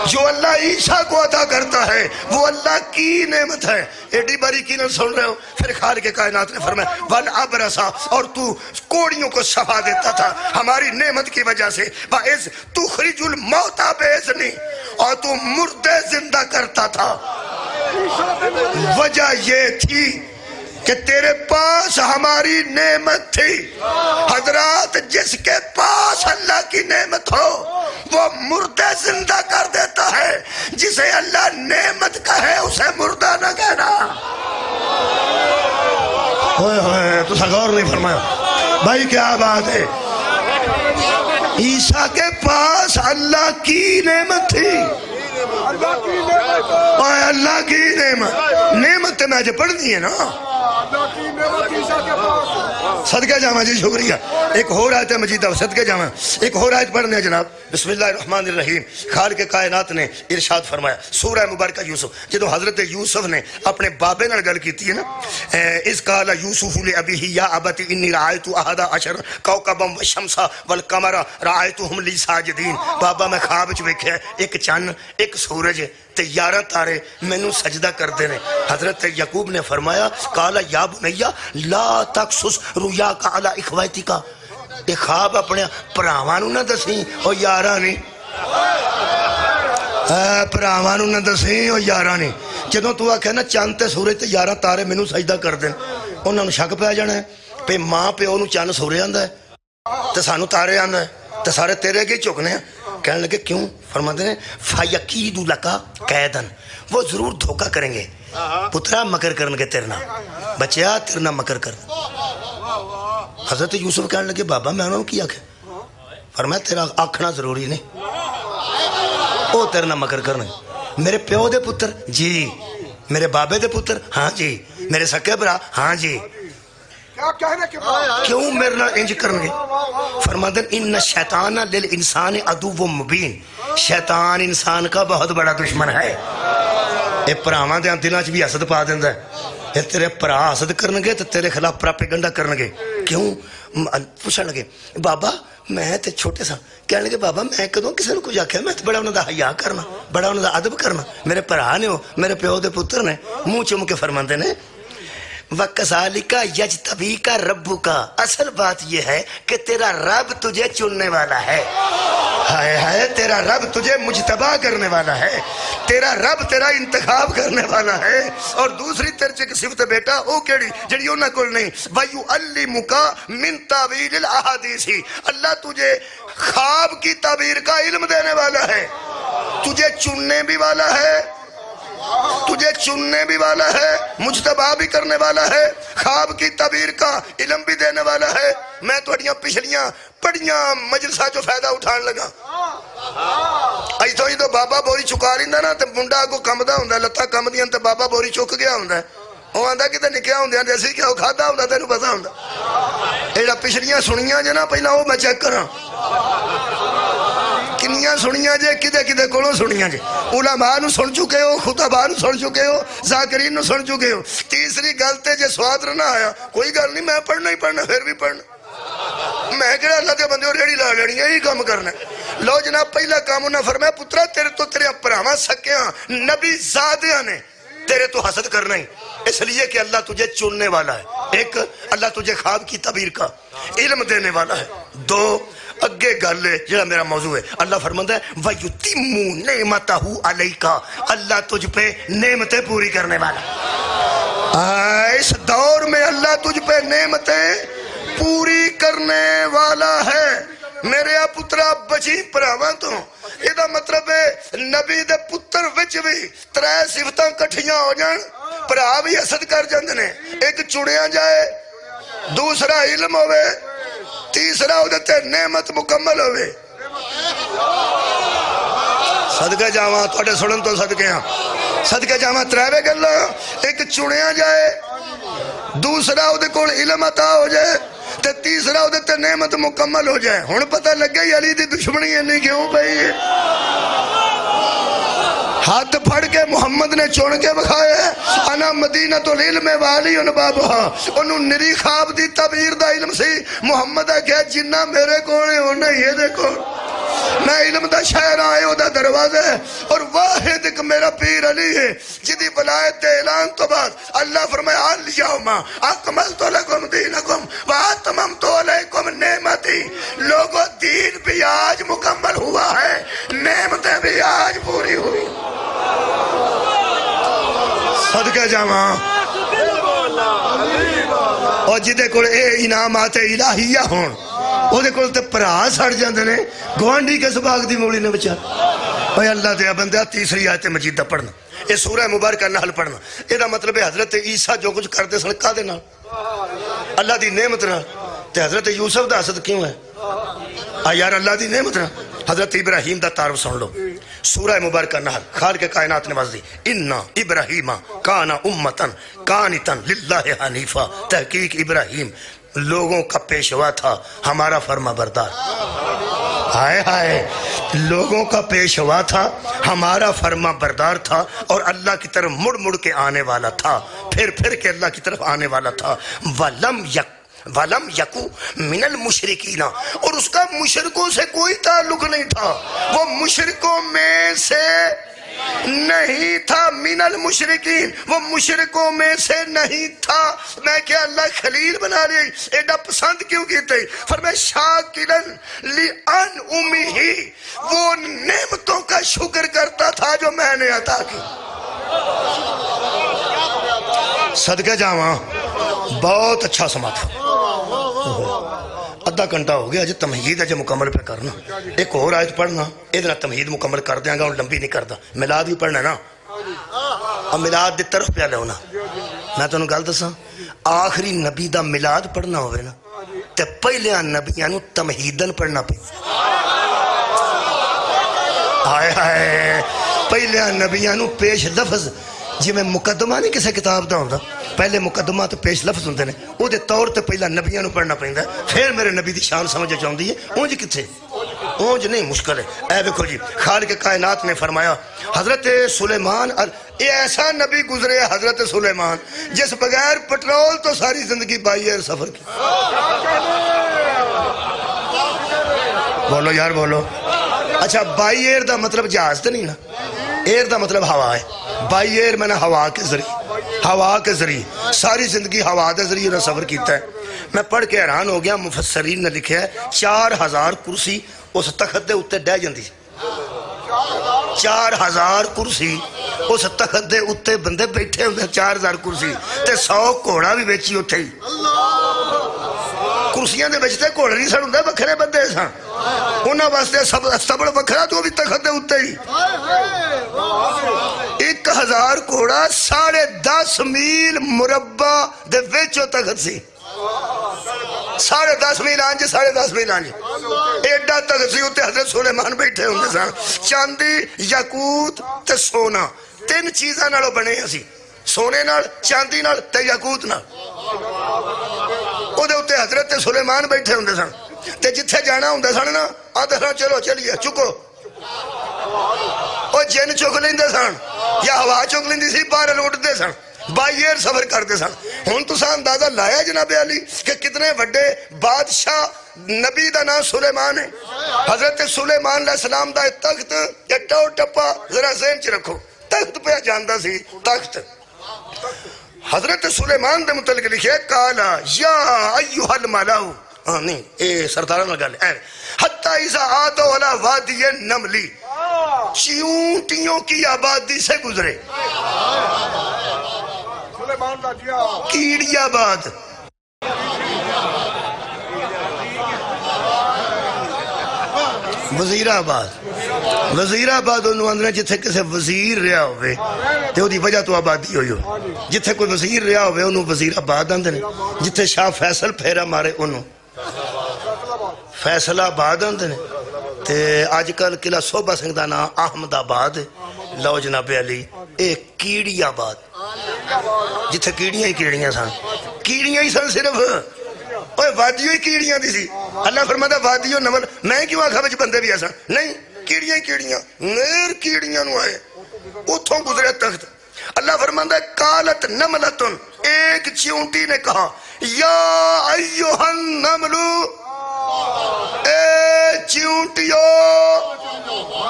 جو اللہ عیسیٰ کو عطا کرتا ہے، وہ اللہ کی نعمت ہے۔ ایڈی باریکی نہ سن رہے ہو؟ پھر خالق کائنات نے فرمایا وَالْعَبْرَسَ، اور تو کوڑیوں کو صفا دیتا تھا ہماری نعمت کی وجہ سے۔ وَإِذْ تُخْرِجُ الْمَوْتَى بِإِذْنِی، اور تو مردے زندہ کرتا تھا۔ وجہ یہ تھی کہ تیرے پاس ہماری نعمت تھی۔ حضرات جس کے پاس اللہ کی نعمت ہو وہ مردہ زندہ کر دیتا ہے، جسے اللہ نعمت کہے اسے مردہ نہ کہنا۔ تو غور نہیں فرمایا بھائی، کیا بات ہے؟ عیسیٰ کے پاس اللہ کی نعمت تھی، اللہ کی نعمت میں جو پڑھنی ہے نا، صدقہ جامع جی، شکریہ۔ ایک اور آیت مجیدہ صدقہ جامع، ایک اور آیت پڑھنے ہیں جناب۔ بسم اللہ الرحمن الرحیم۔ خالق کائنات نے ارشاد فرمایا سورہ مبارکہ یوسف، جدو حضرت یوسف نے اپنے بابے نال گل کیتی ہے نا، اِذْ قَالَ یوسف لِأَبِیہِ یا ابت انی رأیت احد عشر کوکبا والشمس والقمر رأیتهم لی ساجدین، بابا میں خواب وچ ویکھیا ایک چن، ایک سورج تے 11 تارے مینوں سجدہ کردے نے۔ حضرت یعقوب نے فرمایا قال یا بنیا لا تقصص رؤیاک علی اخوتک، یہ خواب اپنے بھراواں نوں نہ دسیں او یاراں نہیں، بھراواں نوں نہ دسیں او یاراں نہیں۔ جدوں تو آکھے نا چند تے سورج تے 11 تارے مینوں سجدہ کر دین، انہاں نوں شک پہ جانا ہے پہ ماں پیو نوں چند سورج آندا ہے تے سانوں تارے آندا ہے تے سارے تیرے اگے جھکنے ہیں۔ کہنے لگے کیوں؟ فرماتے ہیں فَيَكِيدُ لَكَ كَيْدًا، وہ ضرور دھوکہ کریں گے، پترا مکر کرنگے تیرنا، بچیا تیرنا مکر کر۔ حضرت یوسف کہنے لگے بابا میں انہوں کی آنکھیں؟ فرمایا تیرا آنکھنا ضروری نہیں، او تیرنا مکر کرنے۔ میرے پیو دے پتر؟ جی۔ میرے بابے دے پتر؟ ہاں جی۔ میرے سکے برا؟ ہاں جی۔ کیوں میرے نال انج کرنگے؟ فرماتے ہیں ان شیطان للانسان عدو مبین، شیطان انسان کا بہت بڑا دشمن ہے۔ اے پراواں دے دلاں چ بھی حسد پا دیندا ہے، اے تیرے پرا حسد کرنگے تے تیرے خلاف پراپیگنڈا کرنگے۔ کیوں؟ پوچھن لگے بابا میں تے چھوٹے سا، کہنے لگے بابا میں کدوں کسی نے کچھ آکھیا، میں تے بڑا انہاں دا حیا کرنا، بڑا انہاں دا ادب کرنا، میرے پرا نے ہو، میرے پیو دے پتر نے۔ منہ چوم کے فرماندے نے وَكَذَلِكَ يَجْتَبِيكَ رَبُّكَ، اصل بات یہ ہے کہ تیرا رب تجھے چننے والا ہے۔ ہائے ہائے، تیرا رب تجھے مجتبا کرنے والا ہے، تیرا رب تیرا انتخاب کرنے والا ہے۔ اور دوسری ترجے کی صفت بیٹا او کیڑی جڑی انہاں کول نہیں، وَيُعَلِّمُكَ مِن تَأْوِيلِ الْأَحَادِيثِ، اللہ تجھے خواب کی تعبیر کا علم دینے والا ہے، تجھے چننے بھی والا ہے، تجھے چننے بھی والا ہے، مجتبا بھی کرنے والا ہے، خواب کی تعبیر کا علم بھی دینے والا ہے۔ میں توڑیاں پچھلیاں پڑیاں مجلسہ جو فائدہ اٹھان لگا، ایتھو ہی تو بابا بوری چکا رہندا نا تے منڈا کو کمدا ہوندا، لتاں کمدیاں تے بابا بوری چک گیا ہوندا، وہ آندا کتے نکیا ہوندیاں تے اسی کیا کھادا ہوندا تینوں پتہ ہوندا۔ ایڑا پچھلیاں سنیاں جے نا پہلا وہ میں چیک کراں کنیاں سنیاں جے، کدے کدے کولوں سنیاں جے، علماء نو سن چکے ہو، خطباء نو سن چکے ہو، ذاکرین نو سن چکے ہو۔ تیسری گل تے جے سواد نہ آیا کوئی گل نہیں، میں پڑھنا ہی پڑھنا، پھر بھی پڑھنا، میں کہڑا اللہ دے بندے ریڑی لا لینی ہے، یہی کام کرنا۔ لو جناب پہلا کام انہاں فرمایا پترا تیرے تو تیرے پراواں سکیاں نبی زادیاں نے تیرے تو حسد کرنا ہی، اس لیے کہ اللہ تجھے چننے والا ہے، ایک اللہ تجھے خواب کی تعبیر کا علم دینے والا ہے، دو اگے گل ہے جڑا میرا موضوع ہے، اللہ فرماتا ہے وَيُتِمُّ نِعْمَتَهُ عَلَيْكَ، اللہ تجھ پہ نعمتیں پوری کرنے والا۔ اس دور میں اللہ تجھ پہ نعمتیں پوری کرنے والا ہے۔ میرے پترا بچی پراواں تو یہ مطلب ہے نبی دے پتر وچ بھی ترے صفتاں کٹھیاں ہو جان، پرا بھی حسد کر جاندے نے، ایک چنیا جائے، دوسرا علم ہوئے، تیسرا ادھتے نعمت مکمل ہوئے۔ صدقہ جاواں توڑے سڑن تو صدقے ہاں، صدقہ جاواں تریوے گلہ، ایک چنیا جائے، دوسرا ادھے کول علم عطا ہو جائے، تے تیسرا ادھتے نعمت مکمل ہو جائے۔ ہن پتہ لگ گئی علی دی دشمنی ہے نہیں کیوں بھئی ہے، ہاتھ پھڑ کے محمد نے چون کے بکھایا ہے، انا مدینہ العلم والی ان بابہا، انہوں نری خواب دی تعبیر دا علم سی، محمد ہے کہ جنہ میرے کونے ہونے یہ دیکھو، میں علم دا شہر آئے ہو دا دروازہ ہے، اور واحد ایک میرا پیر علی ہے جدی ولایت اعلان تو بعد اللہ فرمایا الیوم اکملت لکم دینکم واتممت علیکم نعمتی، لوگوں دین بھی آج مکمل ہوا ہے، نعمتیں بھی آج پوری ہوئی۔ صدقہ جاواں اور جدے کول اے انعامات الہیہ ہون وہ دے کول تے پرا سڑ جاندے نے، گوانڈی کے سباق دی مولی نے بچا۔ اے اللہ دے بندہ تیسری آیت مجیدہ پڑھنا، اے سورہ مبارکہ نحل پڑھنا، اے دا مطلب ہے حضرت عیسیٰ جو کچھ کردے سن کا دے نال اللہ دی نعمت نال، تے حضرت یوسف دا حسد کیوں ہے؟ یار اللہ دی نعمت نال۔ حضرت ابراہیم دا تعارف سن لو، سورہ مبارکہ نحل، خالق کائنات نے وضع دی اِنَّا ابراہیم کانا امتاً قانتاً للہ حنیفہ، تحقیق ابراہیم لوگوں کا پیشوا تھا، ہمارا فرما بردار۔ ہائے ہائے، لوگوں کا پیشوا تھا، ہمارا فرما بردار تھا، اور اللہ کی طرف مڑ مڑ کے آنے والا تھا، پھر کے اللہ کی طرف آنے والا تھا۔ وَلَمْ يَكُ مِنَ الْمُشْرِكِينَ، اور اس کا مشرکوں سے کوئی تعلق نہیں تھا، وہ مشرکوں میں سے نہیں تھا، من المشرکین، وہ مشرکوں میں سے نہیں تھا۔ میں کیا اللہ خلیل بنا لی، ایڈا پسند کیوں کیتے؟ فرمائے شاکرن لِأَنْعُمِهِ، وہ نعمتوں کا شکر کرتا تھا جو میں نے عطا کی۔ صدقہ جاواں بہت اچھا سما تھا، ادھا گھنٹہ ہو گیا، جی تمہید ہے جو مکمل پہ کرنا، ایک اور آیت پڑھنا، ادھنا تمہید مکمل کر دیں گا، اور لمبی نہیں کردا، ملاد بھی پڑھنا نا، اور ملاد دی طرف پہ ہونا۔ میں تو انہوں گل دساں، آخری نبی دا ملاد پڑھنا ہوئے نا، تے پہلیاں نبیانو تمہیدن پڑھنا پہ، آئے آئے پہلیاں نبیانو پیش لفظ، جی میں مقدمہ نہیں کسے کتاب دا ہوندہ، پہلے مقدمہ تو پیش لفظ ہوندے نے او دے طور تے پہلا نبیوں پڑھنا پیندا پھر میرے نبی دی شان سمجھ چاہندی ہے اونج کتھے اونج نہیں مشکل ہے اے دیکھو جی خالق کائنات نے فرمایا حضرت سلیمان یہ ایسا نبی گزرے حضرت سلیمان جس بغیر پٹرول تو ساری زندگی بائی ایئر سفر کی بولو یار بولو اچھا بائی ایئر دا مطلب جہاز تو نہیں نا ایئر دا مطلب ہوا ہے بائی ایئر میں نے ہوا کے ذریعے ساری زندگی ہوا دے ذریعے سفر کیتا ہے میں پڑھ کے حیران ہو گیا مفسرین نے لکھا ہے 4000 کرسی اس تخت دے اتے ڈہ جاندی 4000 کرسی اس تخت دے اتے بندے بیٹھے ہوندے 4000 کرسی تے 100 گھوڑا بھی بیچی اتے ہی کرسیاں دے بیچتے گھوڑا نہیں سن ہوندے بکھرے بندے سن انہاں واسطے سبڑ بکھرا تو بھی تخت دے اتے ہی 1000 گھوڑا 10.5 میل مربع دے وچوں تخت سی 10.5 میل آنج 10.5 میل آنج ایڈا تخت سی اتے حضرت سلیمان بیٹھے ہوندے سن چاندی یاقوت تے سونا 3 چیزاں نالوں بنے اسی سونے نال چاندی نال تے یاقوت نال او دے اتے حضرت سلیمان بیٹھے ہوندے سن تے جتھے جانا ہوندے سن نا آدھے سن چلو چلیے چکو او جن چک لیندے سن یا ہوا چک لیندی سی بارل اٹھدے سن بائی ایئر سفر کرتے سن ہن تو سا اندازہ لایا جناب علی کہ کتنے وڈے بادشاہ نبی دا نام سلیمان ہے حضرت سلیمان علیہ السلام دا تخت یا ٹو ٹپا ذرا ذہن چ رکھو تخت پہ جاندہ سی تخت حضرت سلیمان دے متعلق لکھے کالا یا ایوہ الملاؤ نہیں اے سردارہ نہ گالے حتی اذا آتو علا وادی نملی چیونٹیوں کی آبادی سے گزرے کیڑی آباد وزیر آباد انہوں اندرہ جتھے کسے وزیر رہا ہوئے تے ہو دی وجہ تو آبادی ہوئی ہو جتھے کوئی وزیر رہا ہوئے انہوں وزیر آباد اندھنے جتھے شاہ فیصل پھیرا مارے انہوں فیصل آباد اندھنے تے آج کل قلعہ صوبہ سنگھ دا نام احمد آباد لو جناب علی ایک کیڑی آباد جتھے کیڑیاں ہی کیڑیاں سن کیڑیاں ہی سن صرف اوہ وادیوں ہی کیڑیاں دی سی اللہ فرماتا وادیوں نمل میں کیوں آنکھا بچ بندے بھی ایسا نہیں کیڑیاں ہی کیڑیاں نیر کیڑیاں نو آئے اتھوں گزرے تخت اللہ فرماتا ہے کالت نملتن ایک چیونٹی نے کہا یا ایوہن نملو اے چیونٹیو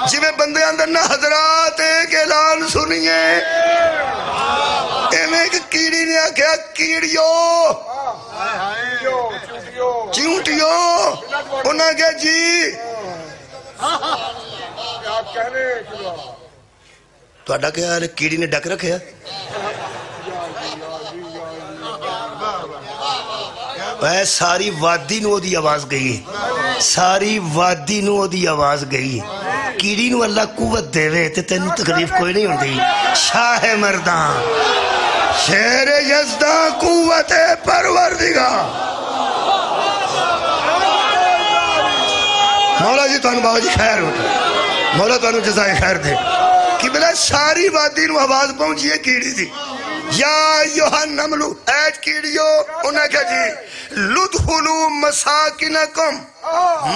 جی میں بندے اندر نہ حضرات ایک اعلان سنیے ایک کیڑی نے آکھیا کیڑیو چیونٹیو انہاں کہا جی تو اڈا کہا کیڑی نے ڈک رکھیا ساری وادی نو دی آواز گئی ساری وادی نو دی آواز گئی کیڑی نو اللہ قوت دے وے تے تینوں تکلیف کوئی نہیں ہوندی شاہ مردان شیر یزدان قوت پروردگار مولا جی تانوں بابا جی خیر ہوتا مولا تانوں جزائے خیر دے کہ بلا ساری وادی نو آواز پہنچی ہے کیڑی دی یا یوہن نملو ایج کیڑیو انہیں کہا جی لدخلو مساکنکم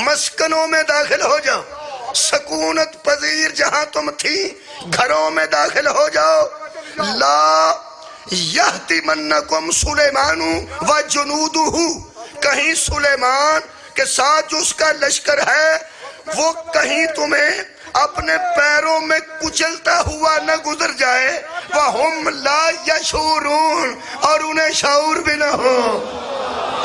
مسکنوں میں داخل ہو جاؤ سکونت پذیر جہاں تم تھی گھروں میں داخل ہو جاؤ لا یحتمنکم سلیمانو و جنودہو کہیں سلیمان کے ساتھ جو اس کا لشکر ہے وہ کہیں تمہیں اپنے پیروں میں کچلتا ہوا نہ گزر جائے وَهُمْ لَا يَشْعُرُونَ اور انہیں شعور بھی نہ ہو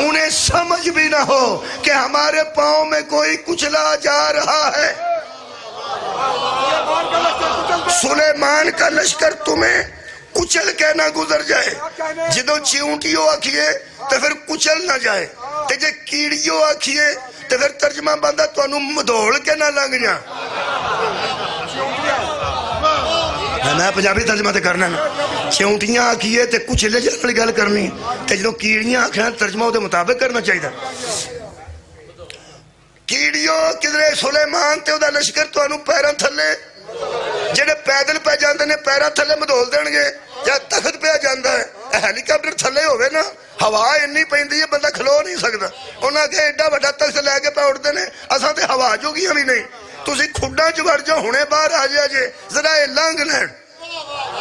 انہیں سمجھ بھی نہ ہو کہ ہمارے پاؤں میں کوئی کچلا جا رہا ہے سلیمان کا لشکر تمہیں کچل کے نہ گزر جائے جدو چیونٹیوں آکھیے تو پھر کچل نہ جائے تے جے کیڑیوں آکھیے تو پھر ترجمہ بندہ تو انہوں مدھوڑ کے نہ لگ جا میں پنجابی ترجمہ تے کرنا نا چیونٹیاں آکھیے تے کچلے جانے گل کرنی تے جدو کیڑیاں آکھنا ترجمہ ہوتے مطابق کرنا چاہیے کیڑیوں کدھرے سلیمان تے دا لشکر تو انہوں پیران تھلے جنہیں پیدل پہ جاندے نے پیران تھلے مدھول دیں گے یا تخت پہ جاندہ ہے ਹੈਲੀਕਾਪਟਰ ਥੱਲੇ ਹੋਵੇ ਨਾ ਹਵਾ ਇੰਨੀ ਪੈਂਦੀ ਹੈ ਬੰਦਾ ਖਲੋ ਨਹੀਂ ਸਕਦਾ। ਉਹਨਾਂ ਕਿ ਐਡਾ ਵੱਡਾ ਤਖਤ ਲੈ ਕੇ ਪੈ ਉੱਠਦੇ ਨੇ, ਅਸਾਂ ਤੇ ਹਵਾ ਜੋਗੀਆਂ ਵੀ ਨਹੀਂ। ਤੁਸੀਂ ਖੁੱਡਾਂ 'ਚ ਵੜ ਜਾਓ, ਹੁਣੇ ਬਾਹਰ ਆ ਜਾ ਜੇ ਜ਼ਰਾ ਇਹ ਲੰਘ ਲੈਣ,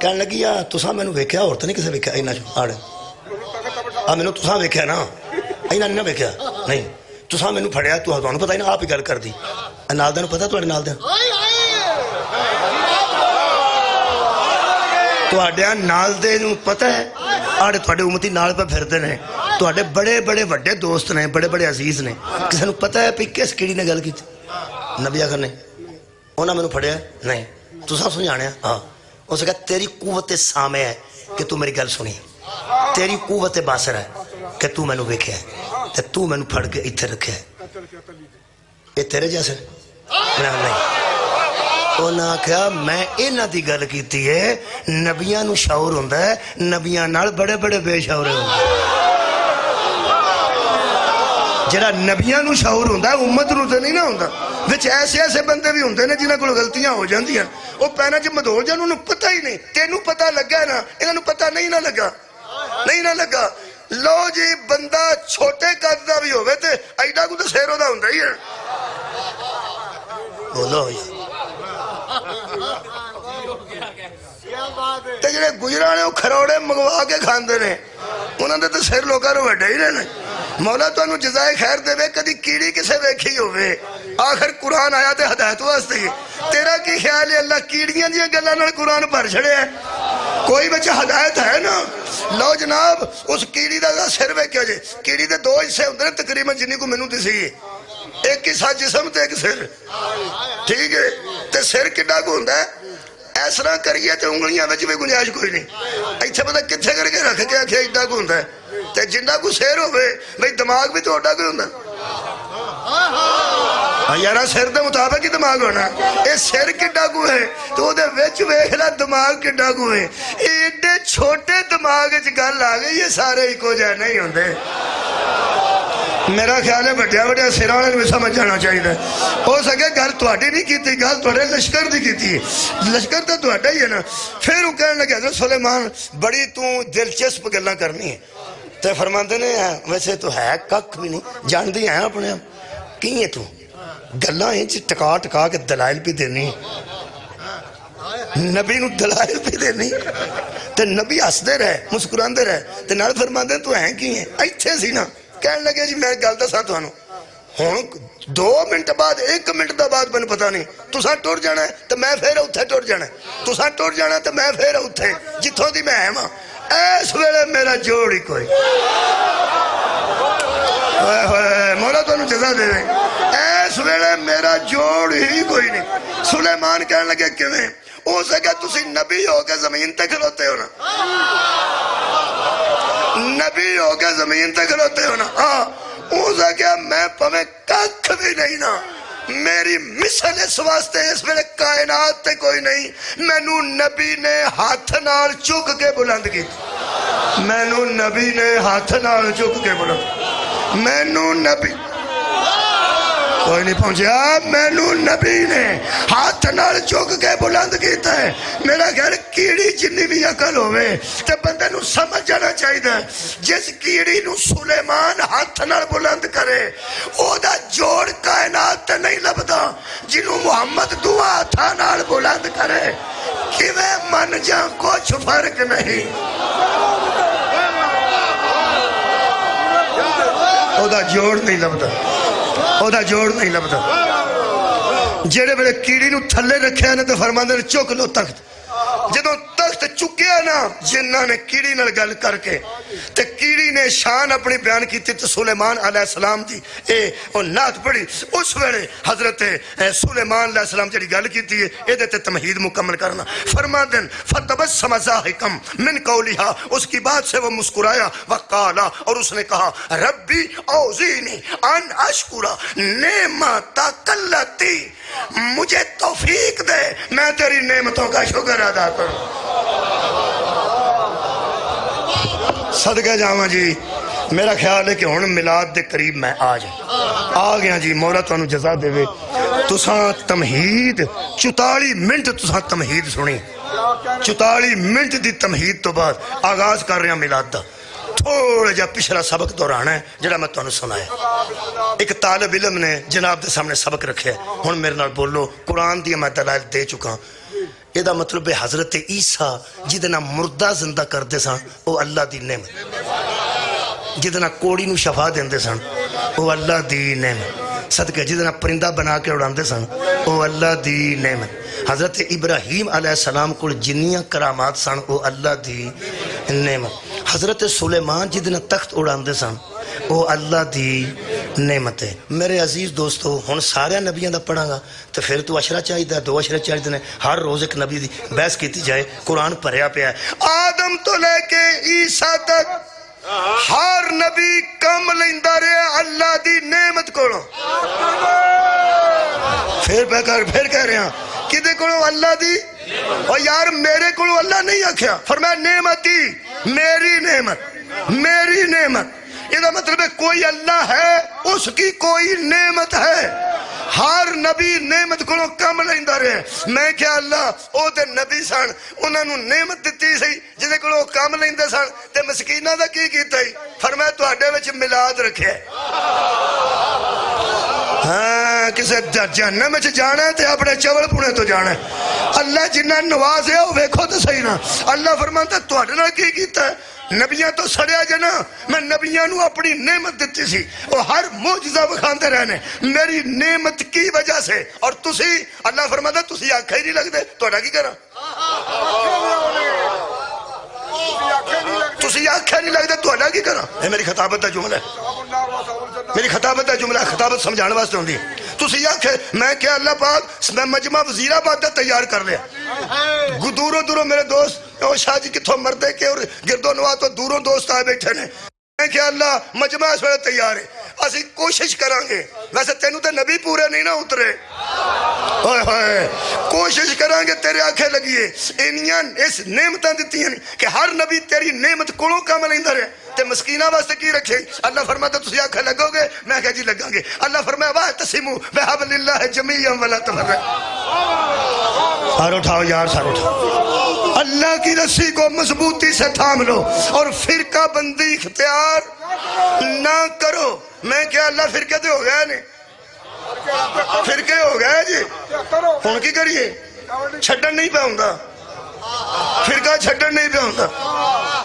کہنے لگی تساں مینوں ویکھیا اور تے نہیں کسے ویکھیا انہاں چ آڑ مینوں تساں ویکھیا نا انہاں نے ویکھیا نہیں تساں مینوں پھڑیا تانوں پتہ ہی نا آپ ہی گل کردی نال دے نوں پتہ تواڈے نال دے تواڈے نال دے نوں پتہ ہے آڑے تواڈے امتی نال پہ پھردے نے تواڈے بڑے بڑے وڈے دوست نے بڑے بڑے عزیز نے کسے نوں پتہ ہے کہ کس کیڑی نے گل کیتی نبی آخر نے انہاں مینوں پھڑیا نہیں تساں سمجھایا ہاں اس نے کہا تیری قوت سامع ہے کہ تو میری گل سنی تیری قوت باصر ہے کہ تو مینوں ویکھیا ہے تے تو مینوں پھڑ کے ایتھے رکھیا ہے یہ تیرے جیسے نہیں انہاں کہا میں انہاں دی گل کیتی ہے نبیاں نو شعور ہوندا ہے نبیاں نال بڑے بڑے بے شعورے ہوندے جڑا نبیاں نو شعور ہوندا ہے امت نو تے نہیں نہ ہوندا وچ ایسے ایسے بندے بھی ہوندے نے جنہاں کول غلطیاں ہو جاندیاں او پیراں وچ مدھول جان انہوں پتہ ہی نہیں تینوں پتہ لگا نا انہاں نو پتہ نہیں نہ لگا نہیں نہ لگا لو جی بندہ چھوٹے قد دا بھی ہوے تے ایڈا کو تے سیرو دا ہوندا ہی ہے بولو تے جڑے گجراں نے او کھروڑے منگوا کے کھاندے نے انہاں دے تے سر لوکاں نوں وڈے ہی نے مولا تانوں جزائے خیر دے کدی کیڑی کسے ویکھی ہوے آخر قرآن آیا تے ہدایت واسطے تیرا کی خیال ہے اللہ کیڑیاں دیاں گلاں نال قرآن بھر چھڑیا ہے کوئی بچہ ہدایت ہے نا لو جناب اس کیڑی دا سر ویکھیا جے کیڑی دے دو حصے ہوندے نے تقریباً جنی کو مینوں دسی ایک حصہ جسم تے ایک سر ٹھیک ہے تے سر کڈا کو ہوندا ہے اس طرح کریے تے انگلیاں وچ بھی گنجائش کوئی نہیں ایتھے پتہ کتھے کر کے رکھ کے آکھے ایڈا کو ہوندا ہے تے جنہ کو سیر ہوے بھئی دماغ بھی تو اڈا کوئی ہوندا یارا سر دے مطابق ہی دماغ ہونا اے سر کڈا کو ہے تو دے وچ ویکھ لا دماغ کڈا کو ہے ایڈے چھوٹے دماغ وچ گل آ گئی یہ سارے اکو جے نہیں ہوندے میرا خیال ہے بڑیا بڑیا سراں والے نوں سمجھ جانا چاہیے ہو سکے گل تہاڈی نہیں کیتی گل تہاڈے لشکر دی کیتی ہے لشکر تے تہاڈا ہی ہے نا پھر وہ کہنے لگے حضرت سلیمان بڑی تو دلچسپ گلاں کرنی ہے تے فرماندے نے ویسے تو ہے ککھ بھی نہیں جاندی ہیں اپنے کی ہے تو گلاں انچ ٹکا ٹکا کے دلائل بھی دینی نبی نو دلائل بھی دینی تے نبی ہسدے رہے مسکراندے رہے تے نال فرماندے تو ہیں کی ہیں ایتھے سی نا کہنے لگے جی میں گل دساں تانوں ہن 2 منٹ بعد 1 منٹ دا بعد مینوں پتہ نہیں تساں ٹر جانا ہے تے میں پھر اوتھے ٹر جانا ہے تساں ٹر جانا تے میں پھر اوتھے جتھوں دی میں ہاں اس ویلے میرا جوڑ ہی کوئی مولا تانوں جزا دے اس ویلے میرا جوڑ ہی کوئی نہیں سلیمان کہنے لگے کیویں ہو سکے تسی نبی ہو کے زمین تے کھلوتے ہو نا نبی ہو کے زمین تے کھلوتے ہو نا ہاں ہو سکے میں پویں ککھ بھی نہیں نا میری مثل اس واسطے اس ویلے کائنات تے کوئی نہیں مینوں نبی نے ہاتھ نال چک کے بلند کی مینوں نبی نے ہاتھ نال چک کے بلند مینوں نبی کوئی نہیں پہنچیا مینوں نبی نے ہاتھ نال چک کے بلند کیتا ہے میرا گھر کیڑی جنی بھی عقل ہوئے تے بندے نو سمجھ جانا چاہیے جس کیڑی نو سلیمان ہاتھ نال بلند کرے او دا جوڑ کائنات تے نہیں لبدا جنوں محمد دعا ہاتھاں نال بلند کرے کیویں من جا کچھ فرق نہیں او دا جوڑ نہیں لبدا او دا جوڑ نہیں لبدا جڑے بڑے کیڑی نو تھلے رکھیا نے تے فرماندے نے چک لو تخت جدوں تخت چکیا نا جنہاں نے کیڑی نال گل کر کے تے کیڑی نے شان اپنی بیان کیتی تے سلیمان علیہ السلام دی او نعت پڑھی اس ویلے حضرت سلیمان علیہ السلام جڑی گل کیتی ہے اے تے تمہید مکمل کرنا فرماندن فتبسم ضاحکا من قولھا اس کی بات سے وہ مسکرایا وقالا اور اس نے کہا ربی اوزینی ان اشکر نعمتک التی مجھے توفیق دے میں تیری نعمتوں کا شکر ادا کروں صدقہ جاواں جی میرا خیال ہے کہ ہن میلاد دے قریب میں آ گیا جی مولا تانوں جزا دے وے تساں تمہید 44 منٹ تساں تمہید سنی 44 منٹ دی تمہید تو بعد آغاز کر رہے ہیں میلاد دا تھوڑا جا پچھلا سبق دہرانا ہے جڑا میں تانوں سنایا ایک طالب علم نے جناب دے سامنے سبق رکھے ہن میرے نال بولو قرآن دی میں دلائل دے چکا یہ مطلب ہے حضرت عیسیٰ جدنا مردہ زندہ کرتے سن وہ اللہ دی نعمت، جدنا کوڑی نو شفا دیندے سن وہ اللہ دی نعمت، صدقہ جدنا پرندہ بنا کے اڑاندے سن وہ اللہ دی نعمت، حضرت ابراہیم علیہ السلام کو جنیاں کرامات سن وہ اللہ دی نعمت، حضرت سلیمان جدنا تخت اڑاندے سن وہ اللہ دی نعمت ہے۔ میرے عزیز دوستو ہن سارے نبیوں دا پڑھاں گا تو پھر تو اشرا چاہیے، دو اشرا چاہیے، ہر روز ایک نبی دی بحث کیتی جائے، قرآن پڑھیا پیا ہے۔ آدم تو لے کے عیسیٰ تک ہر نبی کم لیندہ رہے اللہ دی نعمت کولوں، پھر کہہ رہے ہیں کدے کولوں اللہ دی، اور یار میرے کولوں اللہ نہیں آکھیا، فرمایا نعمت دی، میری نعمت، میری نعمت، یہ مطلب ہے کوئی اللہ ہے اس کی کوئی نعمت ہے، ہر نبی نعمت کو کم لیندہ رہے، میں کیا اللہ او تے نبی سن انہوں نے نعمت دیتی سی جنہیں کو کم لیندے سن تے مسکینہ دا کی کیتا ہی، فرمایا تو اڈے وچ ملاد رکھے، ہاں کسے جہنم وچ جانا ہے تے اپنے چول پونے تو جانا ہے، اللہ جنہ نواز ہے وہ ویکھو تو صحیح نا، اللہ فرماتا تو اڈے نہ کی کیتا ہے، نبیاں تو سڑیا جنا، میں نبیاں نو اپنی نعمت دیتی سی، وہ ہر معجزہ بکھاندے رہنے میری نعمت کی وجہ سے، اور تسی اللہ فرماتا تسی آنکھیں ہی نہیں لگ دے تو اڈا کی کرا، تسی آنکھیں نہیں لگ دے تو اڈا کی کرا، یہ میری خطابت دا جملہ ہے، میری خطابت دا جملہ ہے، خطابت سمجھانے واسطے ہوندی ہے، تسی آنکھیں میں کیا اللہ پاک میں مجمع وزیر آباد تیار کر لیا، دوروں دوروں میرے دوست شاہ جی کتھوں مردے کے اور گردوں نواز تو دوروں دوست آئے بیٹھے نے، میں کہ اللہ مجمع اس وقت تیار ہے، اسی کوشش کرانگے، ویسے تینوں تے نبی پورے نہیں نہ اترے، کوشش کرانگے تیرے آنکھیں لگیے، انیاں اس نعمتاں دیتی ہیں کہ ہر نبی تیری نعمت کولوں کام لیندہ رہے، تے مسکینہ واسطے کی رکھے، اللہ فرماتا تسی آنکھیں لگو گے، میں کہا جی لگاں گے، اللہ فرمایا واعتصموا بحبل اللہ جمیعا ولا تفرقوا، سار اٹھاؤ یار سار اٹھاؤ، اللہ کی رسی کو مضبوطی سے تھام لو اور فرقہ بندی اختیار نہ کرو، میں کیا اللہ فرقے دے ہو گیا نہیں، فرقے ہو گیا جی، ہون کی کریے چھڑن نہیں پہ ہوندہ، فرقہ چھڑن نہیں پہ ہوندہ،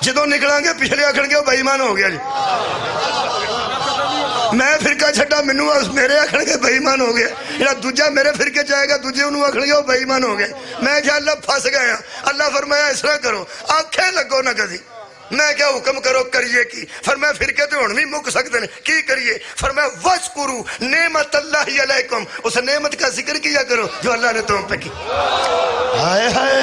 جدوں نکلیں گے پچھلے آکھن گے وہ بے ایمان ہو گیا جی، میں فرقہ چھٹا منو میرے آکھن گے بے ایمان ہو گیا، یا دوجہ میرے فرقے چاہے گا دوجہ انہوں آکھن گے وہ بے ایمان ہو گیا، میں کیا اللہ پھنس گیا، اللہ فرمایا اس طرح کرو آنکھیں لگو نہ کسی، میں کیا حکم کرو کریے کی، فرمایا فرقے تو ہونوی مک سکتے ہیں کی کریے، فرمایا وَذْكُرُوا نعمت اللہ علیکم، اس نعمت کا ذکر کیا کرو جو اللہ نے تم پہ کی، ہائے ہائے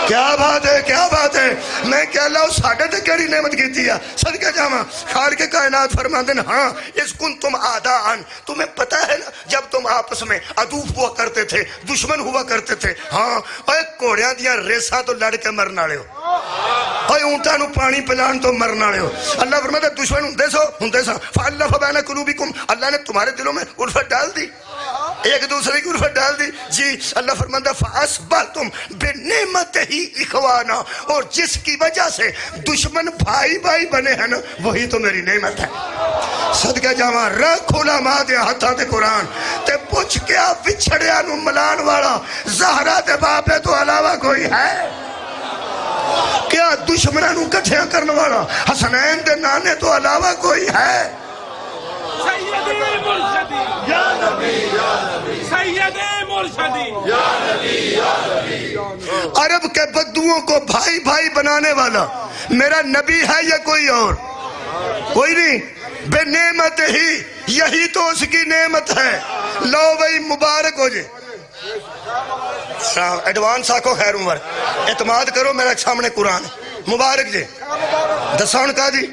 کیا بات ہے کیا بات ہے، میں کیا اللہ اس ساڑھے تے کیڑی نعمت کی دیا، صدقہ جامعہ خالق کائنات فرماتے ہیں ہاں اس کن تم آدان، تمہیں پتہ ہے نا جب تم آپس میں عدو ہوا کرتے تھے دشمن ہوا کرتے تھے، ہاں اے کوڑیاں دیا ریساں تو لڑ کے مرنا لے ہو، اے اونٹاں نو پانی پلان تو مرنا لے ہو، اللہ فرماتا ہے دشمن ہندے سا فَأَلَّفَ بَيْنَ قُلُوبِكُمْ، اللہ نے تمہارے دلوں میں الفت ڈال دی، ایک دوسرے کی الفت ڈال دی، جی اللہ فرماتا ہے فَأَصْبَحْتُمْ بِنِعْمَتِهِ إِخْوَانًا، اور جس کی وجہ سے دشمن بھائی بھائی بنے ہیں نا وہی تو میری نعمت ہے، صدقہ جامعہ رکھ علماء دے ہاتھاں تے قرآن تے پوچھ کیا بچھڑیا نو ملان والا زہرہ تے باپے تو علاوہ کوئی ہے، کیا دشمنہ نو کٹھیاں کرنے والا حسنین دے نانے تو علاوہ کوئی ہے، سید مرشدی یا نبی یا نبی، سید مرشدی یا نبی یا نبی، عرب کے بدوؤں کو بھائی بھائی بنانے والا میرا نبی ہے یا کوئی اور، کوئی نہیں، بے نعمت ہی، یہی تو اس کی نعمت ہے، لو بھئی مبارک ہو جائے، ایڈوانس آکھو خیر عمر، اعتماد کرو میرا سامنے قرآن مبارک جے، دسان کا دی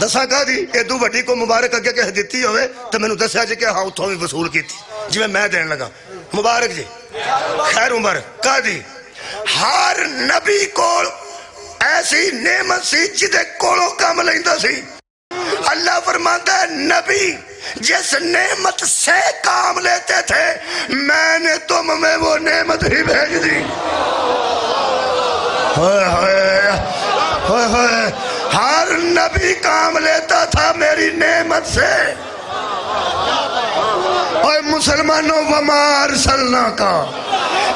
دساں کہا دی ایدو بڑی کو مبارک اگے کہہ دیتی ہوئے تو میں نے دسیا جے کہ ہاں اتھوں بھی وصول کی تھی جی میں دین لگا مبارک جی خیر عمر کہا دی ہر نبی کو ایسی نعمت سی جدے کولوں کام لیندہ سی، اللہ فرماتا ہے نبی جس نعمت سے کام لیتے تھے میں نے تم میں وہ نعمت ہی بھیج دی، ہر نبی کام لیتا تھا میری نعمت سے، اور مسلمانوں وما ارسلنا کا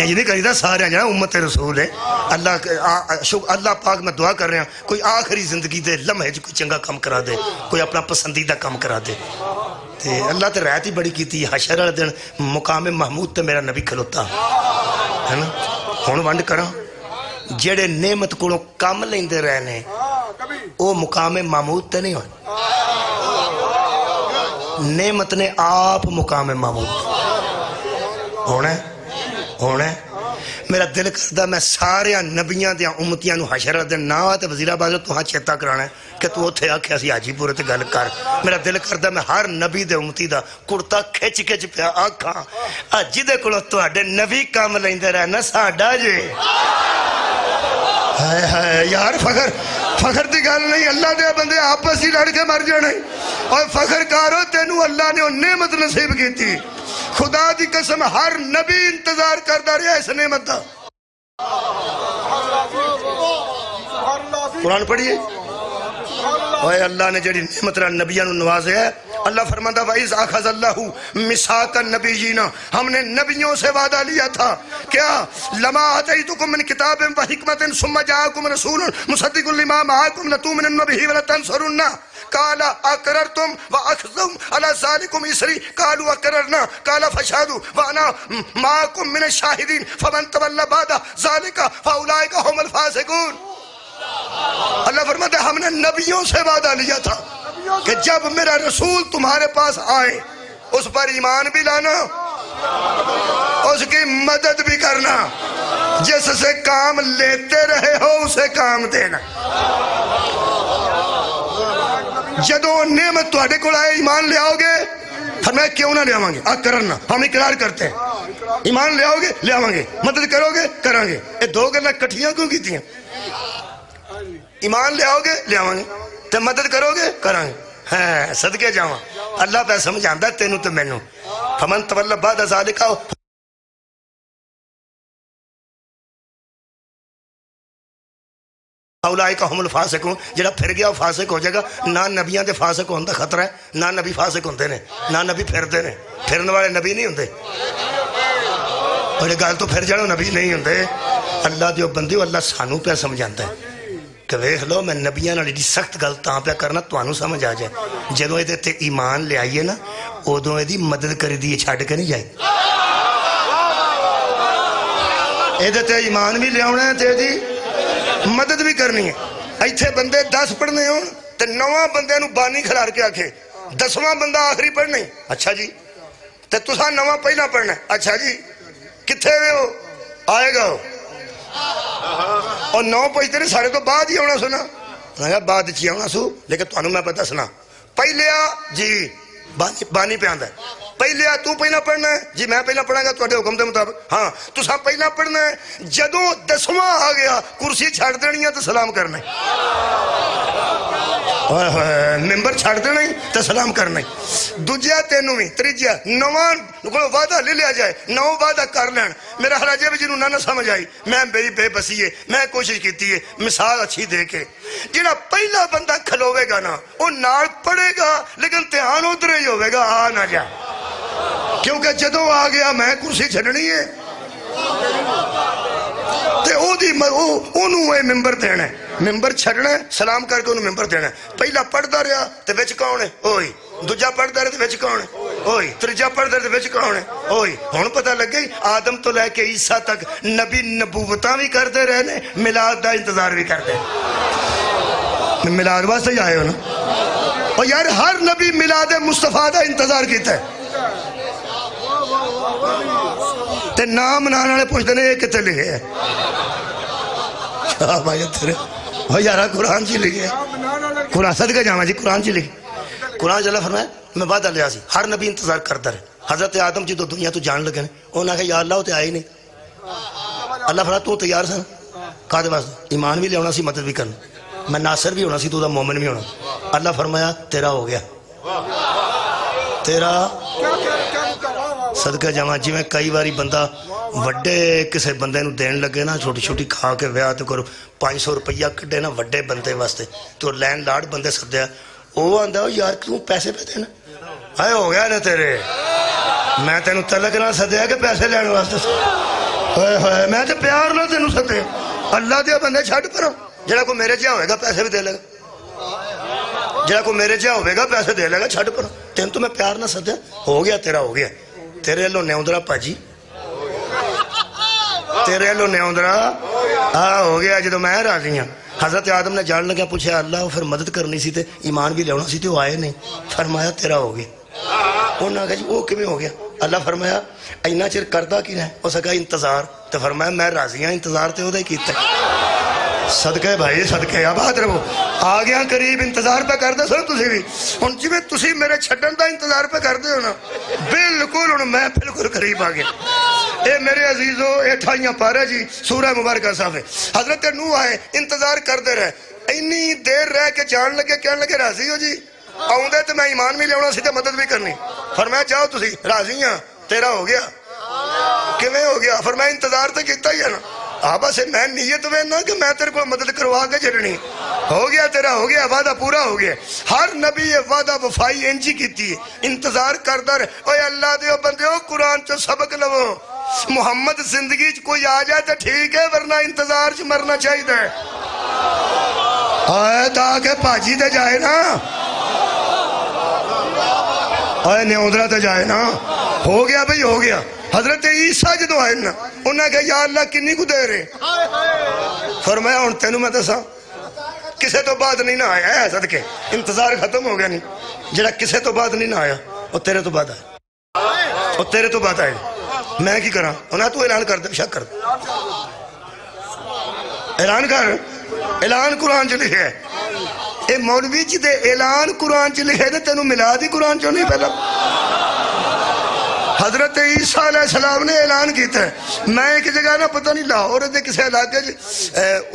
یہ نہیں کہی تھا سارے جانا امت رسول ہے اللہ پاک میں دعا کر رہا ہوں کوئی آخری زندگی دے لمحے کوئی چنگا کام کرا دے کوئی اپنا پسندیدہ کام کرا دے تے اللہ تے رعایت ہی بڑی کی تھی حشر والے دن مقام محمود تے میرا نبی کھلوتا ہے نا ہن ونڈ کراں جڑے نعمت کولوں کم لیندے رہنے او مقام محمود تے نہیں ہوئے نعمت نے آپ مقام محمود ہونا ہے میرا دل کردہ میں سارے نبیاں دیا امتیاں نو حشر دن نہ تے وزیر آباد تو ہاں چیتا کرانا ہے کہ تو اتھے آکھیا سی حاجی پورے تے گل کر میرا دل کردہ میں ہر نبی دے امتی دا کرتا کھچ پیا آکھاں اج دے کولوں تواڈے نبی کام لیندے رہنا ساڈا جے ہائے یار فخر دی گل نہیں اللہ دے بندے آپس ہی لڑ کے مر جانے اور فخر کارو تینو اللہ نے نعمت نصیب کی تھی خدا دی قسم ہر نبی انتظار کرتا رہا اس نعمت دا قرآن پڑھئے اوہ اللہ نے جڑی نعمت رہا نبیان نوازے ہے اللہ فرماتا وَإِذْ أَخَذَ اللَّهُ مِثَاقَ النَّبِيِّينَ ہم نے نبیوں سے وعدہ لیا تھا کیا لَمَا آتَيْتُكُم مِّن كِتَابٍ وَحِكْمَةٍ ثُمَّ جَاءَكُمْ رَسُولٌ مُصَدِّقٌ لِّمَا مَعَكُمْ لَتُؤْمِنُنَّ بِهِ وَلَتَنصُرُنَّهُ قال اقررتم واخذتم على ذلكم اسري قالوا اقررنا قال فاشهدوا وانا معكم من الشاهدين فمن تولى بعد ذلك فاولئك هم الفاسقون اللہ فرماتا ہے ہم نے نبیوں سے وعدہ لیا تھا کہ جب میرا رسول تمہارے پاس آئے اس پر ایمان بھی لانا اس کی مدد بھی کرنا جس سے کام لیتے رہے ہو اسے کام دینا جدو نعمت تو کو آئے ایمان لے آؤ گے فرمایا کیوں نہ لے آؤں گے کرنا ہم اقرار کرتے ہیں ایمان لے آؤ گے لے آؤں گے مدد کرو گے کریں گے یہ دو گلیں کٹھیاں کیوں کی تھی ایمان لے آؤ گے لے آؤں گے تو مدد کرو گے کریں گے ہاں صدقے جاؤں اللہ پہ سمجھاندہ تینوں تو مینوں فمن تولی بعد ذالک اولئک هم الفاسقون جڑا پھر گیا وہ فاسق ہو جائے گا نہ نبیاں دے فاسق ہونے دا خطرہ ہے نہ نبی فاسق ہوندے نے نہ نبی پھردے نے پھرن والے نبی نہیں ہوندے اور گل تو پھر جانا نبی نہیں ہوندے اللہ دیو بندیو اللہ سانو پہ سمجھانتا ہے کہ ویکھ لو میں نبیاں نال ایڈی سخت گل تاں پہ کرنا تانوں سمجھ آ جائے جدوں اے تے ایمان لے آئیے نا اودوں اے دی مدد کری دی چھڈ کے نہیں جائے اے تے ایمان بھی لے آونا ہے تے دی مدد بھی کرنی ہے ایتھے بندے 10 پڑھنے ہوں تے 9 بندے نو بانی کھلار کے آکھے 10واں بندہ آخری پڑھنے اچھا جی تے تساں 9 پہلا پڑھنا اچھا جی کتھے وے ہو آئے گا اور 9 پہنچتے نے سارے تو بعد ہی ہونا سنا میں کہا بعد چی ہونا سو لیکن تو انہوں میں پتہ سنا پہلے جی بانی پہ آندہ ہے پہلے تو پہلا پڑھنا ہے جی میں پہلا پڑھا گا تو حکم دے مطابق ہاں تو سب پہلا پڑھنا ہے جدو 10واں آ گیا کرسی چھاڑ دینی ہے تو سلام کرنا ہے ممبر چھاڑ دینا ہی تو سلام کرنا ہی دوجہ تینوں بھی تریجہ 9 وعدہ لے لیا جائے 9 وعدہ کر لین میرا حراجہ بھی جنہوں نہ سمجھ آئی میں میری بے بسی ہے میں کوشش کیتی ہے مثال اچھی دے کے جنہا پہلا بندہ کھلوے گا نا وہ نال پڑے گا لیکن تیان ادھر ہی ہوئے گا آ نہ جا کیونکہ جدو آ گیا میں کرسی چھڑنی ہے تے او دی انہوں اے ممبر دینا ہے ممبر چھڑنا ہے سلام کر کے انہوں ممبر دینا ہے پہلا پڑھتا رہا تے وچ کون ہے اوہی دوجا پڑھتا رہا تے وچ کون ہے اوہی تریجا پڑھتا رہا تے وچ کون ہے اوہی ہون پتہ لگ گئی آدم تو لے کے عیسیٰ تک نبی نبوتاں بھی کرتے رہنے میلاد دا انتظار بھی کرتے میلاد واسطے ہی آئے ہو نا اور یار ہر نبی میلاد مصطفیٰ دا انتظار کیتا ہے تے نام نانا نے پوچھتے ہیں یہ کتے لکھے ہے کیا بھائی تیرے بھائی یارہ قرآن چی لکھے قرآن صدقہ جامعہ جی قرآن چی لکھے قرآن چلا فرمایا میں بات لیا سی ہر نبی انتظار کرتا رہے حضرت آدم جی تو دنیا تو جان لگے انہوں نے کہا یا اللہ تو آئے ہی نہیں اللہ فرمایا تو تیار سن کہا دے واسطے ایمان بھی لے ہونا سی مدد بھی کرنا میں ناصر بھی ہونا سی تو دا مومن بھی ہونا اللہ فرمایا تیرا ہو گیا تیرا صدقہ جمع جی میں کئی باری بندہ وڈے کسے بندے نو دین لگے نا چھوٹی چھوٹی کھا کے ویاہ تو کرو 500 روپیہ کٹے نا وڈے بندے واسطے تو لین لارڈ بندے سدیا وہ آندہ یار کیوں پیسے پہ دینا آئے ہو گیا نا تیرے میں تینو تلک نہ سدیا کہ پیسے لین واسطے میں تو پیار نہ تینوں سدے اللہ دے بندے چھڈ پرو جڑا کوئی میرے جہا ہوئے گا پیسے بھی دے لے گا جڑا کوئی میرے جہا ہوئے گا پیسے دے لے گا چھڈ پرو تین تو میں پیار نہ سدیا ہو گیا تیرا ہو گیا تیرے لو نیوندرا پاجی تیرے لو نیوندرا ہو گیا جدو میں راضی ہوں حضرت آدم نے جان لگا پوچھا اللہ پھر مدد کرنی سی تے ایمان بھی لینا سی تے وہ آئے نہیں فرمایا تیرا ہو گیا انہوں نے کہا جی وہ کیوں ہو گیا اللہ فرمایا اینا چر کردہ کی رہے اس نے کہا انتظار تو فرمایا میں راضی ہوں انتظار تے ہوتا ہی کیتا صدقے بھائی صدقے آباد رہو آگیا قریب انتظار پہ کر دے سو تسی بھی ان جی میں تسی میرے چھڑن دا انتظار پہ کر دے ہو نا بالکل ان میں بالکل قریب آگیا اے میرے عزیزو اے ٹھائیاں پارے جی سورہ مبارکہ صاحب حضرت نوح آئے انتظار کر دے رہے اینی دیر رہ کے جان لگے کہنے لگے راضی ہو جی آؤں دے تو میں ایمان بھی لیونا سی تے مدد بھی کرنی فرمایا جاؤ تسی راضی ہیں تیرا ہو گیا کیویں ہو گیا فرمایا انتظار تو کیتا ہی ہے نا آبا سے میں نیت وینا کہ میں تیرے کو مدد کروا کے جڑنی ہو گیا تیرا ہو گیا وعدہ پورا ہو گیا ہر نبی یہ وعدہ وفائی انجی کیتی ہے انتظار کردہ رہے اوے اللہ دیو بندیو قرآن چو سبق لو محمد زندگی چ کوئی آ جائے تو ٹھیک ہے ورنہ انتظار چ مرنا چاہیے دے آئے تاکہ پاجی دے جائے نا آئے نیوندرہ تے جائے نا ہو گیا بھئی ہو گیا حضرت عیسیٰ جدو آئے نا انہوں نے کہا یا اللہ کنی کو دے رہے فرمایا ان تینوں میں دسا کسے تو بعد نہیں نہ آیا ہے صدقے انتظار ختم ہو گیا نہیں جڑا کسے تو بعد نہیں نہ آیا وہ تیرے تو بعد آئے وہ تیرے تو بعد آئے میں کی کرا انہاں تو اعلان کر دے شک کر دے اعلان کر اعلان قرآن جو لکھے اے مولوی جی دے اعلان قرآن جو لکھے دے تینوں ملا دی قرآن جو نہیں پہلا حضرت عیسیٰ علیہ السلام نے اعلان کیتا ہے میں ایک جگہ نا پتہ نہیں لاہور دے کسے علاقے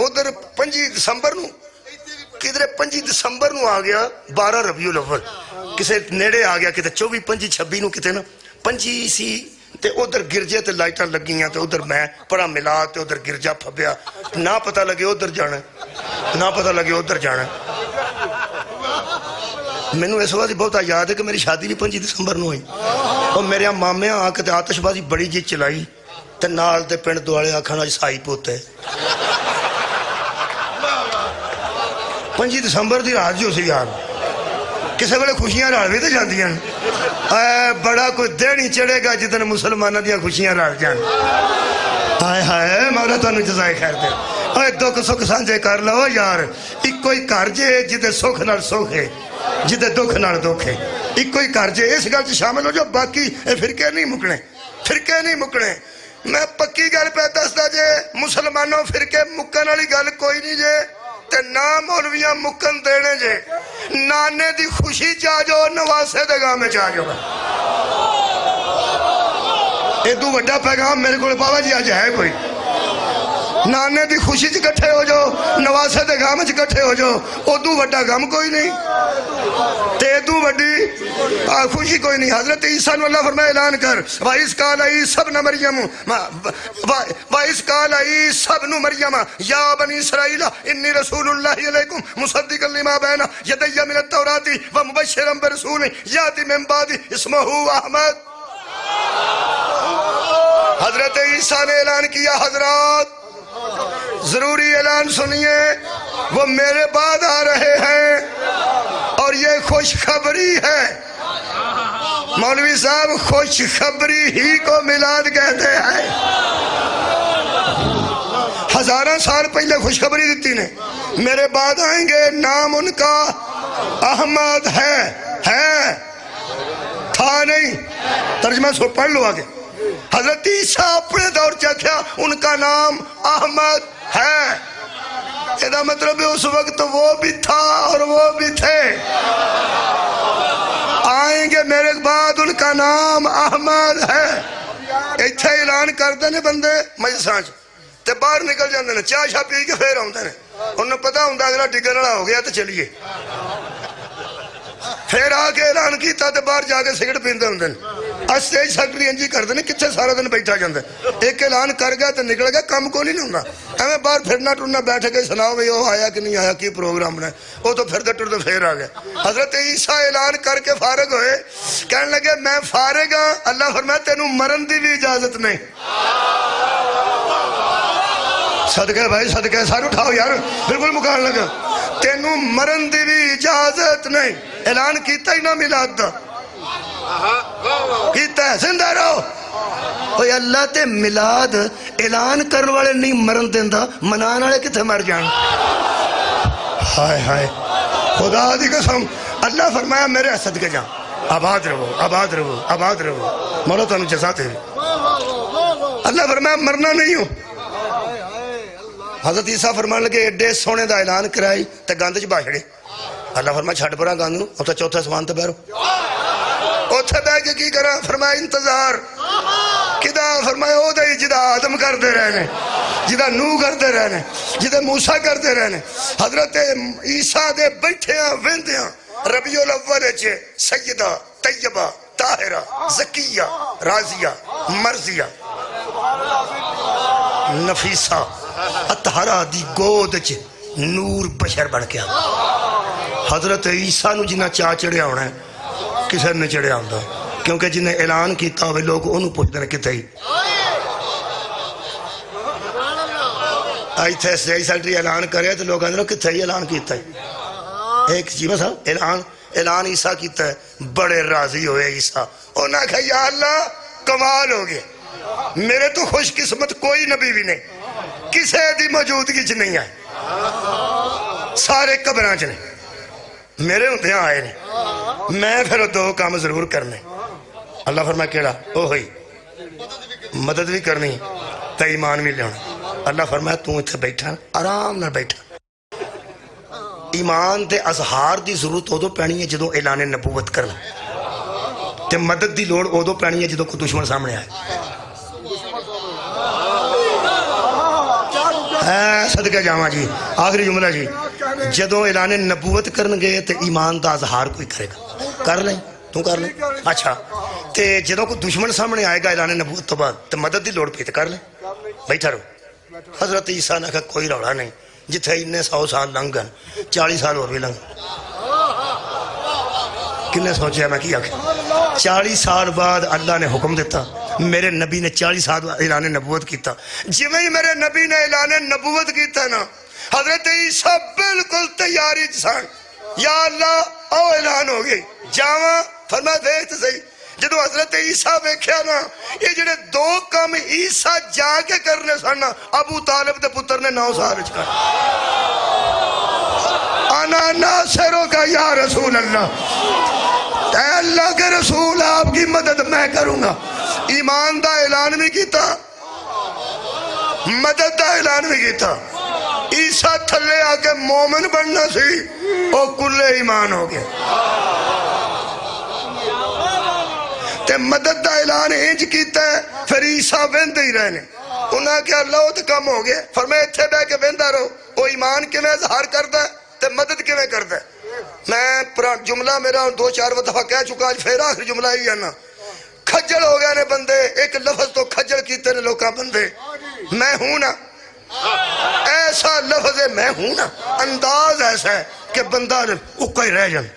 ادھر 5 دسمبر نو کدھر 5 دسمبر نو آ گیا 12 ربیع الاول کسے نیڑے آ گیا کتے 24 25 26 نو کتے نا 25 سی تے ادھر گرجے تے لائٹاں لگیاں تے ادھر میں پڑا ملا تے ادھر گرجا پھبیا نہ پتہ لگے ادھر جانا نہ پتہ لگے ادھر جانا میں نے اس وقت بہت یاد ہے کہ میری شادی بھی 5 دسمبر نو ہوئی اور میرے مامے آ کے آتش بازی بڑی جی چلائی تے نال تے پنڈ دوالے آکھنا سائی پوتے 5 دسمبر دی رات جو سی یار کسے بڑے خوشیاں رال بھی تے جاندیاں بڑا کوئی دن ہی چڑھے گا جتنے مسلمانہ دیا خوشیاں رال جان آئے ہائے مولا تو انہوں جزائے خیر دے آئے دکھ سکھ سانجے کر لو یار ایک کوئی کار جے جدے سکھ نال سکھ ہے جدے دکھ نال دکھ ہے ایک کوئی کار جے اس گل شامل ہو جو باقی فرقے نہیں مکنے فرقے نہیں مکنے میں پکی گل پہ دستا جے مسلمانوں فرقے مکن والی گل کوئی نہیں جے تے نا مولویاں مکن دینے جے نانے دی خوشی چاہ جو نواسے دے گاہ میں چاہ جو ایدو وڈا پیغام میرے کو بابا جی آج ہے کوئی نانے دی خوشی چ کٹھے ہو جو نواسے دے گاہ میں کٹھے ہو جو ادو وڈا غم کوئی نہیں تے ادو وڈی خوشی کوئی نہیں حضرت عیسیٰ نے اللہ فرمائے اعلان کر وَإِذْ قَالَ عِيسَى ابْنُ مَرْيَمَ وَإِذْ قَالَ عِيسَى ابْنُ مَرْيَمَ يَا بَنِي إِسْرَائِيلَ إِنِّي رَسُولُ اللَّهِ إِلَيْكُمْ مُصَدِّقًا لِمَا بَيْنَ يَدَيَّ مِنَ التَّوْرَاةِ وَمُبَشِّرًا بِرَسُولٍ يَأْتِي مِن بَعْدِي اسْمُهُ أَحْمَدُ حضرت عیسیٰ نے اعلان کیا حضرات ضروری اعلان سنیے وہ میرے بعد آ رہے ہیں اور یہ خوشخبری ہے مولوی صاحب خوشخبری ہی کو میلاد کہتے ہیں 1000 سال پہلے خوشخبری دیتی نے میرے بعد آئیں گے نام ان کا احمد ہے تھا نہیں ترجمہ سو پڑھ لو آگے حضرت عیسیٰ اپنے دور چکھیا ان کا نام احمد ہے یہ مطلب اس وقت وہ بھی تھا اور وہ بھی تھے آئیں گے میرے بعد ان کا نام احمد ہے ایتھے اعلان کر دینے بندے مجلسانچ تے باہر نکل جاندے نے چاہ شاہ پی کے پھر آؤندے نے انہوں پتا ہوندہ اگلا ڈگن رہا ہو گیا تو چلیے پھر آکے اعلان کیتا تے باہر جا کے سگڑ پیندے ہوندے اسٹیج سیکٹری انجی کر دینے کچھے سارا دن بیٹھا جاندے ایک اعلان کر گیا تو نکل گیا کم کو نہیں ہوندہ ہمیں باہر پھرنا ٹرنا بیٹھے گئے سناؤ بھئی وہ آیا کہ نہیں آیا کی پروگرام نے وہ تو پھر دٹر تو پھر آ گیا حضرت عیسیٰ اعلان کر کے فارغ ہوئے کہنے لگے میں فارغ ہاں اللہ فرمایا تینوں مرن دی بھی اجازت نہیں صدقے بھائی صدقے سارے اٹھاؤ یار بالکل مکان لگا تینوں مرن دی بھی اجازت نہیں اعلان کیتا ہی نہ میلاد دا کیتا ہے زندہ رہو اوہ اللہ تے میلاد اعلان کرنے والے نہیں مرن دیندہ منان والے کتے مر جان ہائے ہائے خدا دی قسم اللہ فرمایا میرے صدقے جان آباد رہو آباد رہو آباد رہو مولا تانوں جزاتے اللہ فرمایا مرنا نہیں ہوں حضرت عیسیٰ فرمان لگے ایڈے سونے دا اعلان کرائی تے گاندھ چ باہڑے اللہ فرمایا چھڑ پرا گاندھ نو اوتھے چوتھے سمان تے بیرو اوتھے بیٹھ کے کی کرا فرمایا انتظار کدا فرمایا او دے جدا آدم کردے رہنے جدا نوح کردے رہنے جدا موسیٰ کردے رہنے حضرت عیسیٰ دے بیٹھیاں ویندیاں ربیع الاول وچ سیدہ طیبہ طاہرہ زکیہ راضیہ مرضیہ نفیسہ اطہرہ دی گود چ نور بشر بن کے حضرت عیسیٰ نو جنہ چاہ چڑھیا ہونا ہے کسے نے چڑھیا ہوندہ کیونکہ جنہیں اعلان کیتا ہوئے لوگ انہوں پوچھتے ہیں کتے ہی آئی تھے سیکٹری اعلان کرے تو لوگ اندروں کتے ہی اعلان کیتا ہے ایک جیبہ صاحب اعلان عیسیٰ کیتا ہے بڑے راضی ہوئے عیسیٰ اور نہ کہا یا اللہ کمال ہو گئے میرے تو خوش قسمت کوئی نبی بھی نہیں کسے دی موجودگی چ نہیں آئے سارے قبران چ نہیں میرے ہوندے آئے نہیں میں پھر دو کام ضرور کرنے اللہ فرمایا کیڑا او ہوئی مدد بھی کرنی تے ایمان بھی لینا اللہ فرمایا تو اتھے بیٹھا آرام نہ بیٹھا ایمان تے اظہار دی ضرورت او دو پینی ہے جدو اعلان نبوت کرنا تے مدد دی لوڑ او دو پینی ہے جدو کو دشمن سامنے آئے صدقہ جامعہ جی آخری جملہ جی جدو اعلان نبوت کرن گئے تے ایمان دا اظہار کوئی کرے گا کر لیں تو کر لیں اچھا تے جدو کو دشمن سامنے آئے گا اعلان نبوت تو بعد تے مدد دی لوڑ پی تے کر لیں بیٹھا رہو حضرت عیسیٰ نے کہا کوئی روڑا نہیں جتھے انہیں 100 سال لنگن 40 سال اور بھی لنگن کنے سوچے میں کیا کہ 40 سال بعد اللہ نے حکم دیتا میرے نبی نے 40 سال اعلان نبوت کیتا جی میں میرے نبی نے اعلان نبوت کیتا نا حضرت عیسیٰ بالکل تیاری جسان یا اللہ او اعلان ہو گئی جاواں فرمایا دیکھتے صحیح جدو حضرت عیسیٰ بیکھیا نا یہ جنہیں دو کام عیسیٰ جا کے کرنے سننا ابو طالب دے پتر نے 9 سال چکا انا ناصروں کا یا رسول اللہ اے اللہ کے رسول آپ کی مدد میں کروں گا ایمان دا اعلان بھی کیتا مدد دا اعلان بھی کیتا عیسیٰ تھلے آکے مومن بننا سی او کل ایمان ہو گئے تے مدد دا اعلان انج کیتا ہے پھر عیسیٰ ویندے ہی رہنے انہاں کہ اللہ تو کم ہو گئے فرمائے اتھے بے کے ویندہ رہو وہ ایمان کے میں اظہار کردہ ہے تے مدد کے میں کردہ ہے میں جملہ میرا 2-4 دفعہ کہہ چکا آج پھر آخر جملہ ہی ہے نا کھجل ہو گئے نے بندے ایک لفظ تو کھجل کیتے نے لوکاں بندے میں ہوں نا ایسا لفظ ہے میں ہوں نا انداز ایسا ہے کہ بندہ اکا ہی رہ جان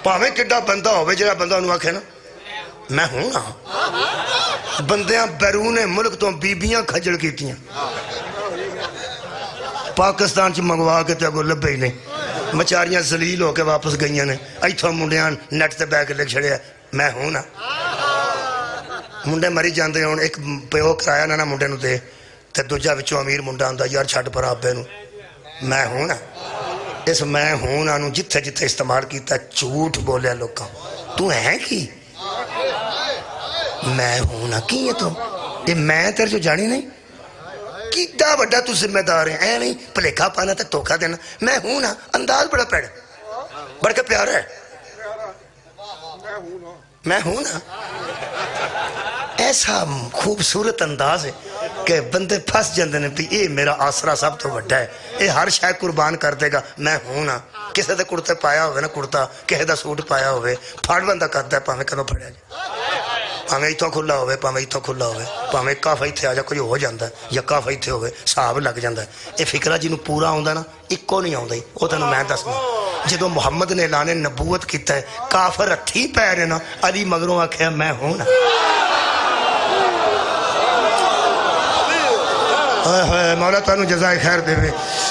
پاویں کڈا بندہ ہوئے جڑا بندہ انہوں آکھے نا میں ہوں نا بندیاں بیرون ملک تو بیبیاں کھجل کیتیاں پاکستان چ منگوا کے تے اگوں لبے ہی نہیں مچاریاں ذلیل ہو کے واپس گئیاں نے ایتھوں منڈیاں نیٹ تے بیٹھ کے لکھ چھڑیا میں ہوں نا منڈے مری جاندے ہون ایک پیو کرایا نا منڈے نو دے تے دوجا وچوں امیر منڈا ہوندا یار چھڈ پر آبے نو میں ہوں نا اس میں ہوں نا نو جتھے جتھے استعمال کیتا جھوٹ بولیا لوکاں تو ہے کی میں ہوں نا کی ہے تو یہ میں تیرے جو جانی نہیں کیتا بڑا تو ذمہ دار ہے اے نہیں پلیکھا پانا تے توکھا دینا میں ہوں نا انداز بڑا پیڑ بڑھ کے پیارا ہے میں ہوں نا ایسا خوبصورت انداز ہے کہ بندے پھس جاندے نے بھی اے میرا آسرا سب تو بڑا ہے اے ہر شے قربان کر دے گا میں ہوں نا کسے دے کرتے پایا ہوئے نا کرتا کسے دا سوٹ پایا ہوئے پھاڑ بندہ کرتا ہے پاویں کدوں پھڑیا جائے پاویں ایتھوں کھلا ہوئے پاویں ایتھوں کھلا ہوئے پاویں کاف ایتھے آ جا کوئی ہو جاندا ہے یا کاف ایتھے ہوئے صاحب لگ جاندا ہے اے فکرہ جنوں پورا ہوندا نا اکو نہیں ہوندا او تینوں میں دسنا جدوں محمد نے اعلان نبوت کیتا ہے کافر ہتھی پے رہے نا علی مگروں آکھیا میں ہوں نا مولا تانوں جزائے خیر دے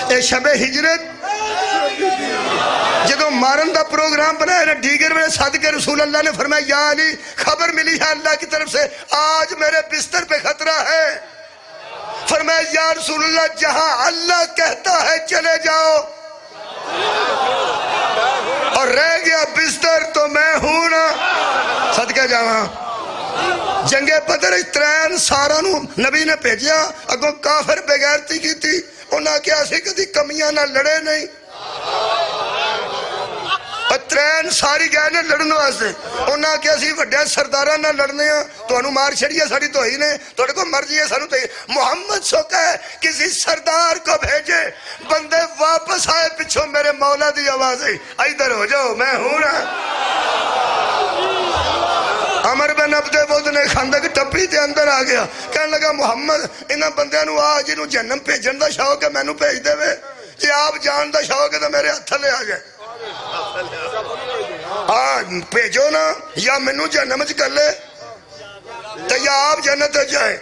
اے شب ہجرت جدو مارن دا پروگرام بنایا ڈیگر میں صادق رسول اللہ نے فرمایا یا علی خبر ملی ہے اللہ کی طرف سے آج میرے بستر پہ خطرہ ہے. فرمایا یا رسول اللہ جہاں اللہ کہتا ہے چلے جاؤ اور رہ گیا بستر تو میں ہوں نا. صدقہ جاواں جنگ بدر ترین سارا نو نبی نے بھیجیا اگوں کافر بغیرتی کی تھی انہاں کیا سی کدی کمیاں نہ لڑے نہیں ترین ساری گئے نے لڑن واسطے انہاں کیا سی وڈے سرداراں نہ لڑنے ہیں تو انہوں مار چھڑیا ساری تو ہی نے تو کو مرضی ہے سانو تو ہی محمد سوکا ہے کسی سردار کو بھیجے بندے واپس آئے پچھوں میرے مولا دی آواز ہے ادھر ہو جاؤ میں ہوں نا. عمر بن عبد بود نے خندق ٹپی تے اندر آ گیا کہنے لگا محمد انہاں بندیاں نو آج انہوں جہنم بھیجن دا شوق ہے مینوں بھیج دے وے جی آپ جان دا شوق ہے تو میرے ہتھ لے آ جائے بھیجو نا یا مینوں جہنم وچ کر لے تے یا آپ جنت جائے.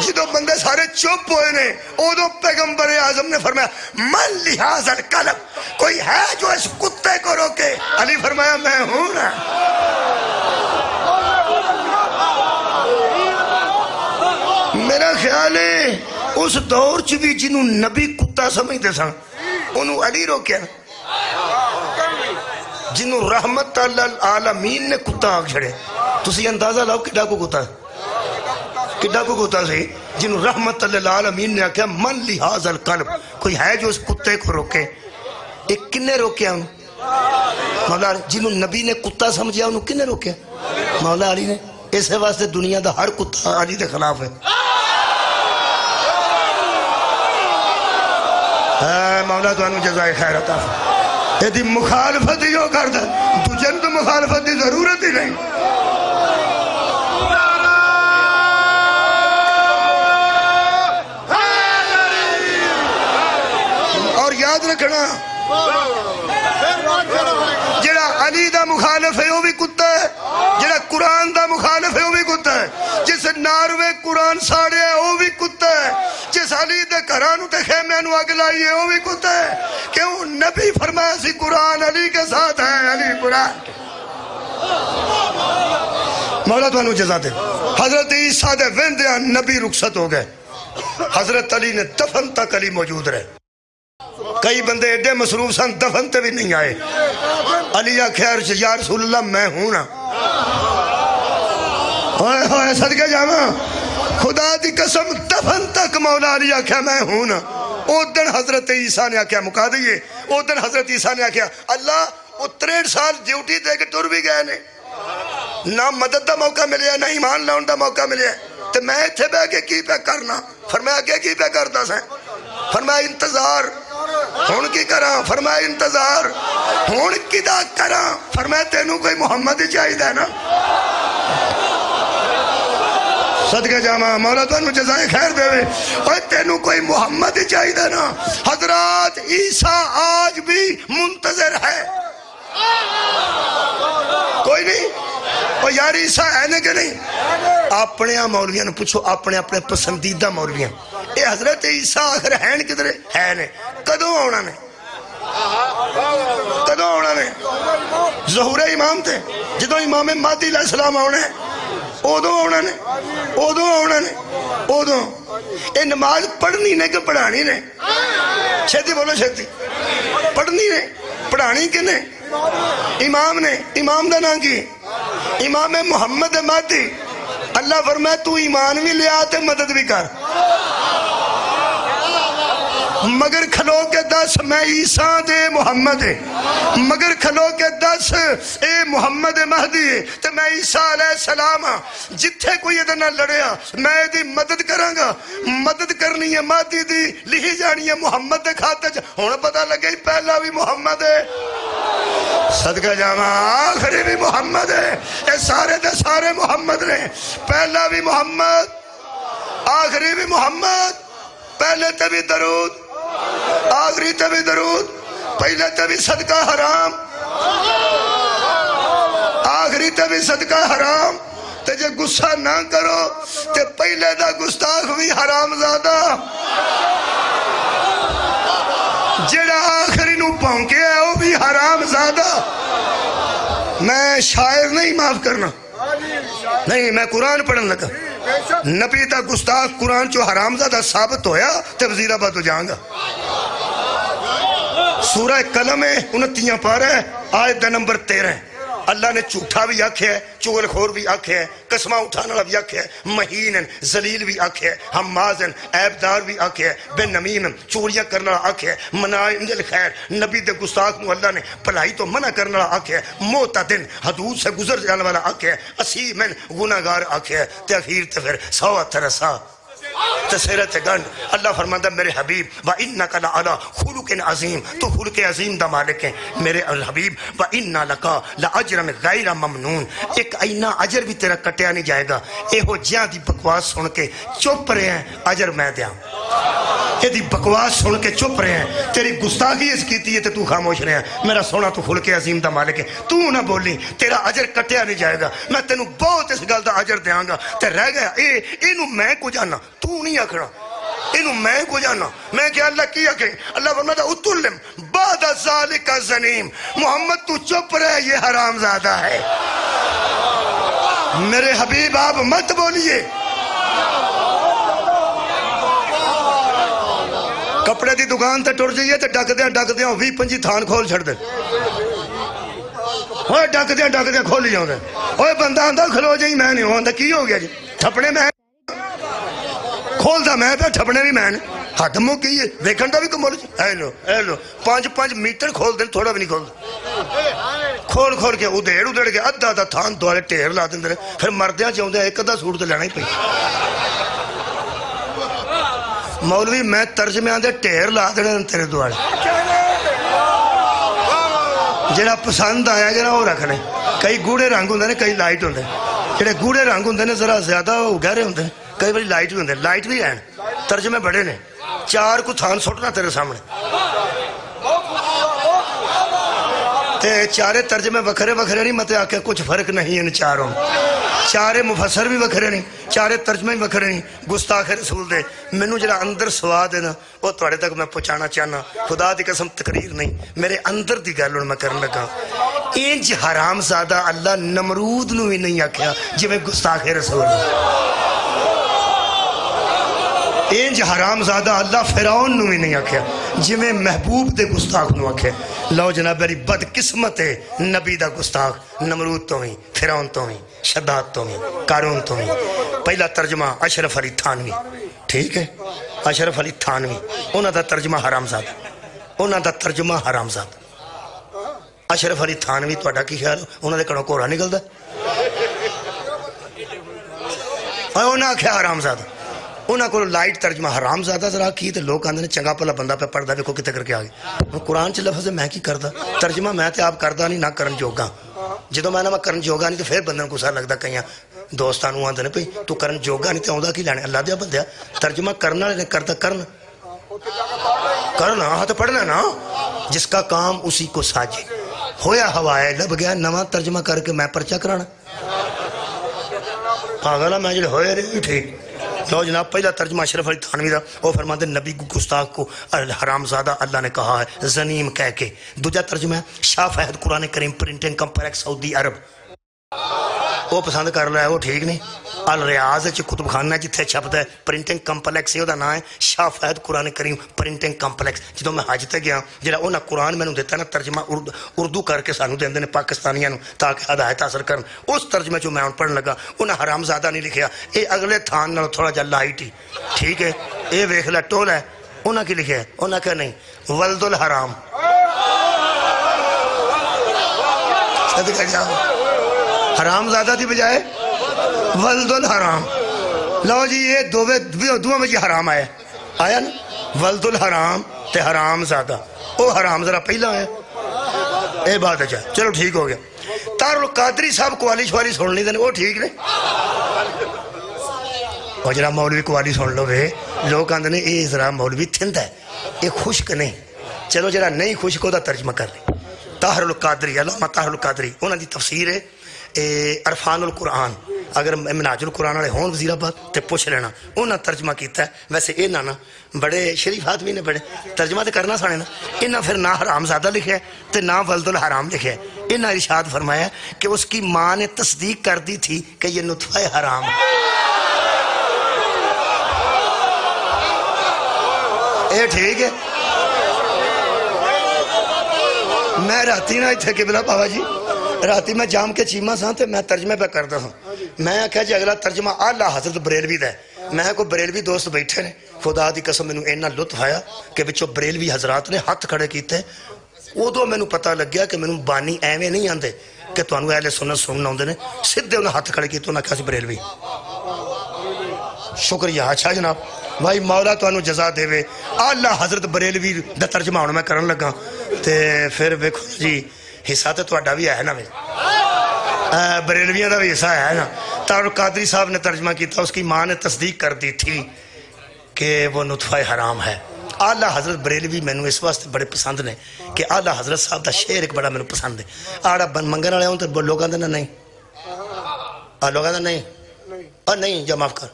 جدو بندے سارے چپ ہوئے نے ادو پیغمبر اعظم نے فرمایا من لحاظ القلب کوئی ہے جو اس کتے کو روکے. علی فرمایا میں ہوں نا. میرا خیال ہے اس دور چ بھی جنہوں نبی کتا سمجھتے سن انہوں علی روکیا جنہوں رحمت العالمین نے کتا آگ چھڑے. تسی اندازہ لاؤ کڈا کو کتا ہے کڈا کو کتا سی جنہوں رحمت العالمین نے آکھا من لحاظ القلب کوئی ہے جو اس کتے کو روکے. ایک کنے روکیا انہوں مولا جنہوں نبی نے کتا سمجھیا انہوں کنے روکیا مولا علی نے. اسے واسطے دنیا دا ہر کتا علی دے خلاف ہے. مولا تو انہوں جزائے خیر عطا یہ دی مخالفت ہی ہو کر دا تو جن تو مخالفت دی ضرورت ہی نہیں. اور یاد رکھنا جڑا علی دا مخالف ہے وہ بھی کتا ہے جڑا قرآن دا مخالف ہے وہ بھی کتا ہے جس ناروے قرآن ساڑے ہے وہ بھی کتا ہے جس علی دے کرانو تے خیمے نو اگ لائی ہے وہ بھی کتا ہے. کیوں نبی فرمایا سی قرآن علی کے ساتھ ہے علی قرآن. مولا تو انہوں جزا دے. حضرت عیسیٰ دے ویندیاں نبی رخصت ہو گئے حضرت علی نے دفن تک علی موجود رہے. کئی بندے ایڈے مصروف سن دفن تے بھی نہیں آئے. علی خیر یا رسول اللہ میں ہوں نا. ہوئے ہوئے صدقے جاواں خدا دی قسم دفن تک مولا علی آکھیا میں ہوں نا. او دن حضرت عیسیٰ نے آکھیا مکا دئیے. او دن حضرت عیسیٰ نے آکھیا اللہ وہ 63 سال ڈیوٹی دے کے ٹر بھی گئے نے نہ مدد دا موقع ملیا نہ ایمان لاؤن دا موقع ملیا تو میں اتھے بے کے کی پہ کرنا. فرمایا کہ کی پہ کرتا سیں فرمایا انتظار ہون کی کراں فرمایا انتظار ہون کی دا کراں فرمایا تینوں کوئی محمد ہی چاہی دا نا. صدقہ جامعہ مولا تو انہوں جزائے خیر دے وے اور تینوں کوئی محمد ہی چاہی دا نا. حضرات عیسیٰ آج بھی منتظر ہے کوئی نہیں. اور یار عیسیٰ ہے نا کہ نہیں اپنے مولویاں نے پوچھو اپنے اپنے پسندیدہ مولویاں اے حضرت عیسیٰ آخر ہیں کدھر ہے نے کدوں ہونا نے کدوں ہونا نے ظہور امام تھے جدوں امام مہدی علیہ السلام ہونے ادو ہونا نے ادو ہونا نے ادو. اے نماز پڑھنی نے کہ پڑھانی نے چھتی بولو چھتی پڑھنی نے پڑھانی کنے امام نے. امام دا نام کی امام محمد مہدی. اللہ فرمائے تو ایمان بھی لیا تے مدد بھی کر مگر کھلو کے دس میں عیسیٰ دے محمد ہے مگر کھلو کے دس اے محمد مہدی ہے تو میں عیسیٰ علیہ السلام جتھے کوئی ادھر لڑے میں دی مدد کراں گا. مدد کرنی ہے مہدی دی لکھی جانی ہے محمد دے کھاتے ہونا پتہ لگے پہلا بھی محمد ہے. صدقہ جامعہ آخری بھی محمد ہے. اے سارے دے سارے محمد نے پہلا بھی محمد آخری بھی محمد. پہلے تے بھی درود آخری تے بھی درود پہلے تے بھی صدقہ حرام آخری تے بھی صدقہ حرام تے جے گسا نہ کرو تے پہلے دا گستاخ بھی حرام زادہ جڑا آخری نو پونکے ہے وہ بھی حرام زادہ میں شاعر نہیں معاف کرنا نہیں میں قرآن پڑھن لگا نبی دا گستاخ قرآن چو حرام زادہ ثابت ہویا تے وزیر آباد ہو جاؤں گا سورہ قلم ہے 29 پارہ ہے آیت نمبر 13 اللہ نے جھوٹا بھی آکھیا ہے چغل خور بھی آکھیا ہے قسمہ اٹھانا والا بھی آکھیا ہے مہین ذلیل بھی آکھیا ہے حماز عیبدار بھی آکھیا ہے بے نمیم چوریاں کرنا والا آکھیا ہے مناع الخیر نبی دے گستاخ نو اللہ نے بھلائی تو منع کرنا والا آکھیا ہے معتدن حدود سے گزر جانے والا آکھیا ہے اسیم گناہگار آکھیا ہے تے اخیر تے پھر سوا ترسا تسیرت گنڈ اللہ فرماتا میرے حبیب وَإِنَّكَ لَعَلَىٰ خُلُقٍ عظیم تو خلق عظیم دا مالک ہے میرے حبیب وَإِنَّا لَكَ لَأَجْرًا غَيْرَ مَمْنُونَ ایک اینا اجر بھی تیرا کٹیا نہیں جائے گا اے ہو جہاں دی بکواس سن کے چپ رہے ہیں اجر میں دیا اے دی بکواس سن کے چپ رہے ہیں تیری گستاخی اس کیتی ہے تو خاموش رہے ہیں میرا سونا تو خلق عظیم دا مالک ہے تو نہ بولی تیرا اجر کٹیا نہیں جائے گا میں تینوں بہت اس گل دا اجر دیاں گا تے رہ گیا اینو میں کو جانا تو نہیں آکھنا اینو میں کو جانا میں کہ اللہ کیا کہ اللہ فرماتا اتلم بعد ذالک زنیم محمد تو چپ رہے یہ حرام زادہ ہے میرے حبیب آپ مت بولیے کپڑے دی دکان تے ٹر جائیے تے ڈک دیاں 20-25 تھان کھول چھڑ دے اوہ ڈک دیاں کھول جاؤں دے اوہ بندہ آندہ کھلو جائیں میں نہیں ہوں کی ہو گیا جی تھپنے میں کھول دا میں پہ تھپنے بھی میں نے حدموں کی ہے ویکھن دا بھی کمول جی اے لو 5 میٹر کھول دیں تھوڑا بھی نہیں کھول دیں کھول کے ادھیڑ کے ادھا تھان دوارے ٹیر لا دیں پھر مردیاں چاہوں دیں ایک ادھا سوٹ تو لینا ہی پہی مولوی میں ترجمے آن دے ٹیر لا دیں تیرے دوارے جڑا پسند آیا جڑا وہ رکھ لیں کئی گوڑے رنگ ہوندے نے کئی لائٹ ہوندے جڑے گوڑے رنگ ہوندے نے ذرا زیادہ گہرے ہوندے کئی بڑی لائٹ بھی ہوندے لائٹ بھی ہیں ترجمے بڑے نے 4 کو تھان سٹنا تیرے سامنے تے چارے ترجمے وکھرے نہیں متے آکے کچھ فرق نہیں ان چاروں چارے مفسر بھی وکھرے نہیں چارے ترجمے بھی وکھرے نہیں گستاخ رسول دے منو جڑا اندر سواد ہے نا وہ توڑے تک میں پہنچانا چاہنا خدا دی قسم تقریر نہیں میرے اندر دی گل میں کرنے لگا انج حرام زادہ اللہ نمرود نو بھی نہیں آکھیا جو میں گستاخ رسول انج حرام زادہ اللہ فرعون نو بھی نہیں آکھیا جو میں محبوب دے گستاخ نو آکھے لو جناب میری بد قسمت ہے نبی دا گستاخ نمرود تو ہی فرعون تو ہی شداد تو ہی قارون تو ہی پہلا ترجمہ اشرف علی تھانوی ٹھیک ہے اشرف علی تھانوی انہاں دا ترجمہ حرام زادہ اشرف علی تھانوی تو اڈا کی خیال انہاں دے کڑوں کورا نکل دا انہاں کیا حرام زادہ انہاں کو لائٹ ترجمہ حرام زادہ ذرا کی تے لوگ آندے نے چنگا پلا بندہ پہ پڑھ دا دیکھو کتے کر کے آگے قرآن چ لفظ میں کی کردہ ترجمہ میں تے آپ کردہ نہیں نہ کرن جوگا جدو میں نہ کرن جوگا نہیں تو پھر بندن کو سا لگتا کہیں دوستانو آندے نے پہ تو کرن جوگا نہیں تے آندہ کی لینے اللہ دیا بندیا ترجمہ کرنا لینے کردہ کرنا ہاں تو پڑھنا نا جس کا کام اسی کو ساجے ہویا ہوائے لب گیا نواں ترجمہ کر کے میں پرچہ کرانا پاگلا میں جلے ہوئے رہی ٹھیک لو جناب پہلا ترجمہ اشرف علی تھانوی دا وہ فرماتے نبی گستاخ کو حرام زادہ اللہ نے کہا ہے زنیم کہہ کے دوجہ ترجمہ ہے شاہ فہد قرآن کریم پرنٹنگ کمپلیکس سعودی عرب وہ پسند کر رہا ہے وہ ٹھیک نہیں الریاض کتب خانہ جتھے چھپتا ہے پرنٹنگ کمپلیکس یہ دا نام ہے شاہ فہد قرآن کریم پرنٹنگ کمپلیکس جدو میں حج تے گیا جڑا انہاں قرآن میں نے دیتا نا ترجمہ اردو کر کے سانو دیندے نے پاکستانیاں نو تاکہ ہدایت حاصل کرن اس ترجمے جو میں ان پڑھن لگا انہاں حرام زادہ نہیں لکھیا اے اگلے تھان نال تھوڑا جا لائٹ ہی ٹھیک ہے اے ویکھ لے ٹول ہے انہاں کی لکھیا ہے انہاں کہ نہیں ولد الحرام صدقہ جاؤ حرام زادہ دی بجائے ولد الحرام لو جی یہ دو میں جی حرام آیا نا ولد الحرام تے حرام زادہ او حرام ذرا پہلا آیا اے بات اچھا چلو ٹھیک ہو گیا تار القادری صاحب قوالی شوالی سن لی دیں وہ ٹھیک نے اور جرا مولوی قوالی سن لو بے لوگ آندے نے اے ذرا مولوی تھند ہے اے خشک نہیں چلو جرا نہیں خشک ہو دا ترجمہ کر لی طاہر القادری علامہ طاہر القادری انہاں دی تفسیر ہے عرفان القرآن اگر مناج القرآن والے ہون وزیر آباد تو پوچھ لینا انہاں ترجمہ کیتا ہے. ویسے یہ نا بڑے شریف آدمی نے بڑے ترجمہ تو کرنا سانے نا. انہاں پھر نہ حرام زادہ لکھا ہے تو نہ ولد الحرام لکھا ہے. انہاں ارشاد فرمایا کہ اس کی ماں نے تصدیق کر دی تھی کہ یہ نطفہ حرام ہے. اے ٹھیک ہے. میں راتی نہ اتھے قبلہ بابا جی راتی میں جام کے چیمہ ساں تے میں ترجمے پہ کرتا ہوں. میں کہا جی اگلا ترجمہ اعلیٰ حضرت بریلوی دا ہے. میں کوئی بریلوی دوست بیٹھے نے خدا دی قسم میں اینا لطف آیا کہ بچوں بریلوی حضرات نے ہاتھ کھڑے کیتے. ادو میں پتہ لگ گیا کہ میں بانی ایویں نہیں آندے کہ تمہیں اہل سنت سننا ہوندے نے. سدھے انہیں ہاتھ کھڑے کیتے انہیں کہا سی بریلوی. شکریہ. اچھا جناب بھائی مولا تمہیں جزا دے وے. اعلیٰ حضرت بریلوی دا ترجمہ ہونا میں کرن لگا تے پھر ویکھو جی حصہ تے تہاڈا بھی ہے نا وے بریلویاں دا بھی حصہ ہے نا. تارو قادری صاحب نے ترجمہ کیتا اس کی ماں نے تصدیق کر دی تھی کہ وہ نطفہ حرام ہے. اعلیٰ حضرت بریلوی میں اس واسطے بڑے پسند نے کہ اعلیٰ حضرت صاحب دا شعر ایک بڑا میں پسند ہے. آڑا منگن والے ہوں تو لوگاں دا نہیں لوگاں دا نہیں نہیں جا معاف کر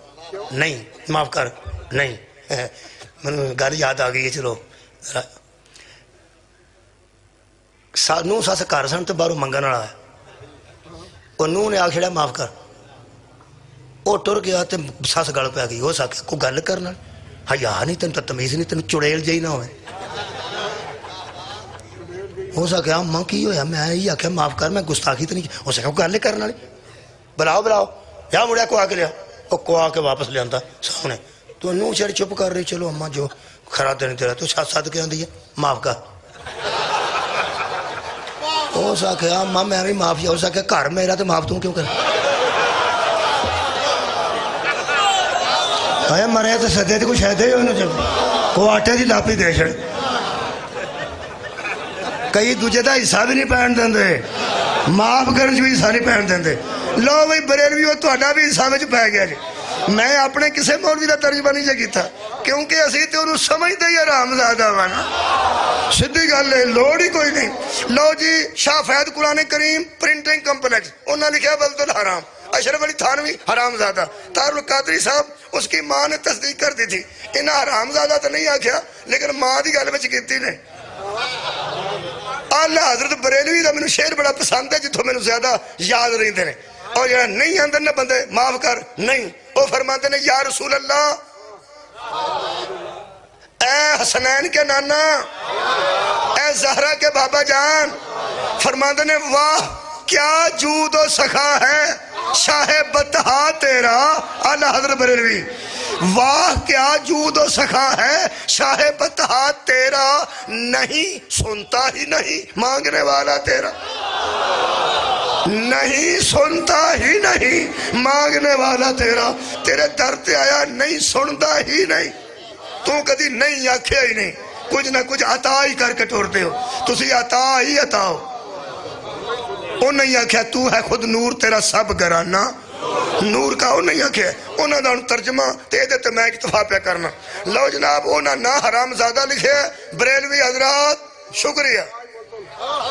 نہیں معاف کر نہیں میں گل یاد آ گئی ہے. چلو نو ساس گھر سن تو باہروں منگن والا ہے. وہ نو نے آخیا معاف کر. وہ ٹر گیا تو سس گل پہ گئی. ہو سکے کوئی گل کرنا حیا نہیں تین تو تمیز نہیں تین چڑیل جی نہ ہوئے. ہو سکیا ماں کی ہویا میں یہی آخیا معاف کر میں گستاخی تو نہیں. ہو سکے کوئی گل کرنا بلاؤ بلاؤ یا مڑیا کو آ کے لیا. وہ کو آ کے واپس لیا سامنے تو نو چڑ چپ کر رہی. چلو اماں جو خراب دن تیرا تو ساتھ ساتھ کے آدھی ہے معاف کر. ہو سکیا ماں میں بھی معاف. ہو سکیا گھر میرا تو معاف توں کیوں کر مرے تو سدے تو کچھ ہے کو آٹے کی لاپی دے چڑ. کئی دوجے کا حصہ بھی نہیں پہن دیں معاف کرنے بھی حصہ نہیں پہن دیں. لو بھائی بریلوی وہ تہاڈا بھی حصہ میں پی گیا جی. میں اپنے کسے مولوی کا ترجمہ نہیں جی کیتا کیونکہ اسی تو انہوں سمجھتے ہی حرام زادہ وا نا. سدھی گل ہے لوڑ ہی کوئی نہیں. لو جی شاہ فید قرآن کریم پرنٹنگ کمپلیکس انہوں نے لکھا ولد الحرام. اشرف علی تھانوی حرام زادہ. تار القادری صاحب اس کی ماں نے تصدیق کر دی تھی. انہاں حرام زادہ تو نہیں آکھیا لیکن ماں دی گل وچ کیتی نے. اعلیٰ حضرت بریلوی دا میں شعر بڑا پسند ہے جتوں میں زیادہ یاد رہتے ہیں. اور جڑا نہیں آندے نا بندے معاف کر نہیں وہ فرماتے ہیں یا رسول اللہ اے حسنین کے نانا اے زہرا کے بابا جان. فرماتے ہیں واہ کیا جود و سخا ہے شاہ بطحا تیرا. اعلیٰ حضرت بریلوی واہ کیا جود و سخا ہے شاہ بطحا تیرا. نہیں سنتا ہی نہیں مانگنے والا تیرا. نہیں سنتا ہی نہیں مانگنے والا تیرا. تیرے در تے آیا نہیں سنتا ہی نہیں. تو کدی نہیں آکھیا ہی نہیں. کچھ نہ کچھ عطا ہی کر کے ٹورتے ہو. تسی عطا ہی عطا ہو. وہ نہیں آکھیا تو ہے خود نور تیرا سب گرانا. نور کا وہ نہیں آکھیا. انہوں نے ترجمہ تے دے تے میں اکتفا پہ کرنا. لو جناب انہوں نے حرام زادہ لکھے. بریلوی حضرات شکریہ.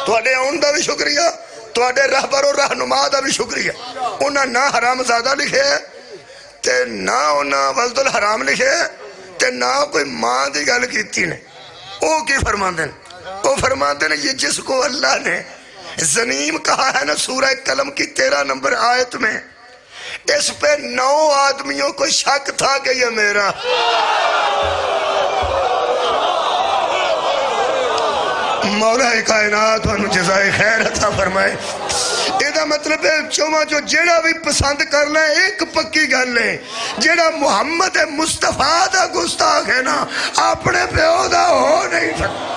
تواڈے آن دا بھی شکریہ. تواڈے رہبر و رہنما دا بھی شکریہ. انہوں نے حرام زادہ لکھے تے نہ انہوں ولد الحرام لکھے تے نہ کوئی ماں دی گل کیتی نے. وہ کی فرماندے ہیں؟ وہ فرماندے ہیں یہ جس کو اللہ نے زنیم کہا ہے نا سورہ قلم کی 13 نمبر آیت میں اس پہ 9 آدمیوں کو شک تھا کہ یہ میرا. مولا کائنات انہوں جزائے خیر عطا فرمائے. یہ مطلب ہے چوما جو جیڑا بھی پسند کر لیں ایک پکی گل ہے جیڑا محمد مصطفیٰ دا گستاخ ہے نا اپنے پیو دا ہو نہیں سکتا.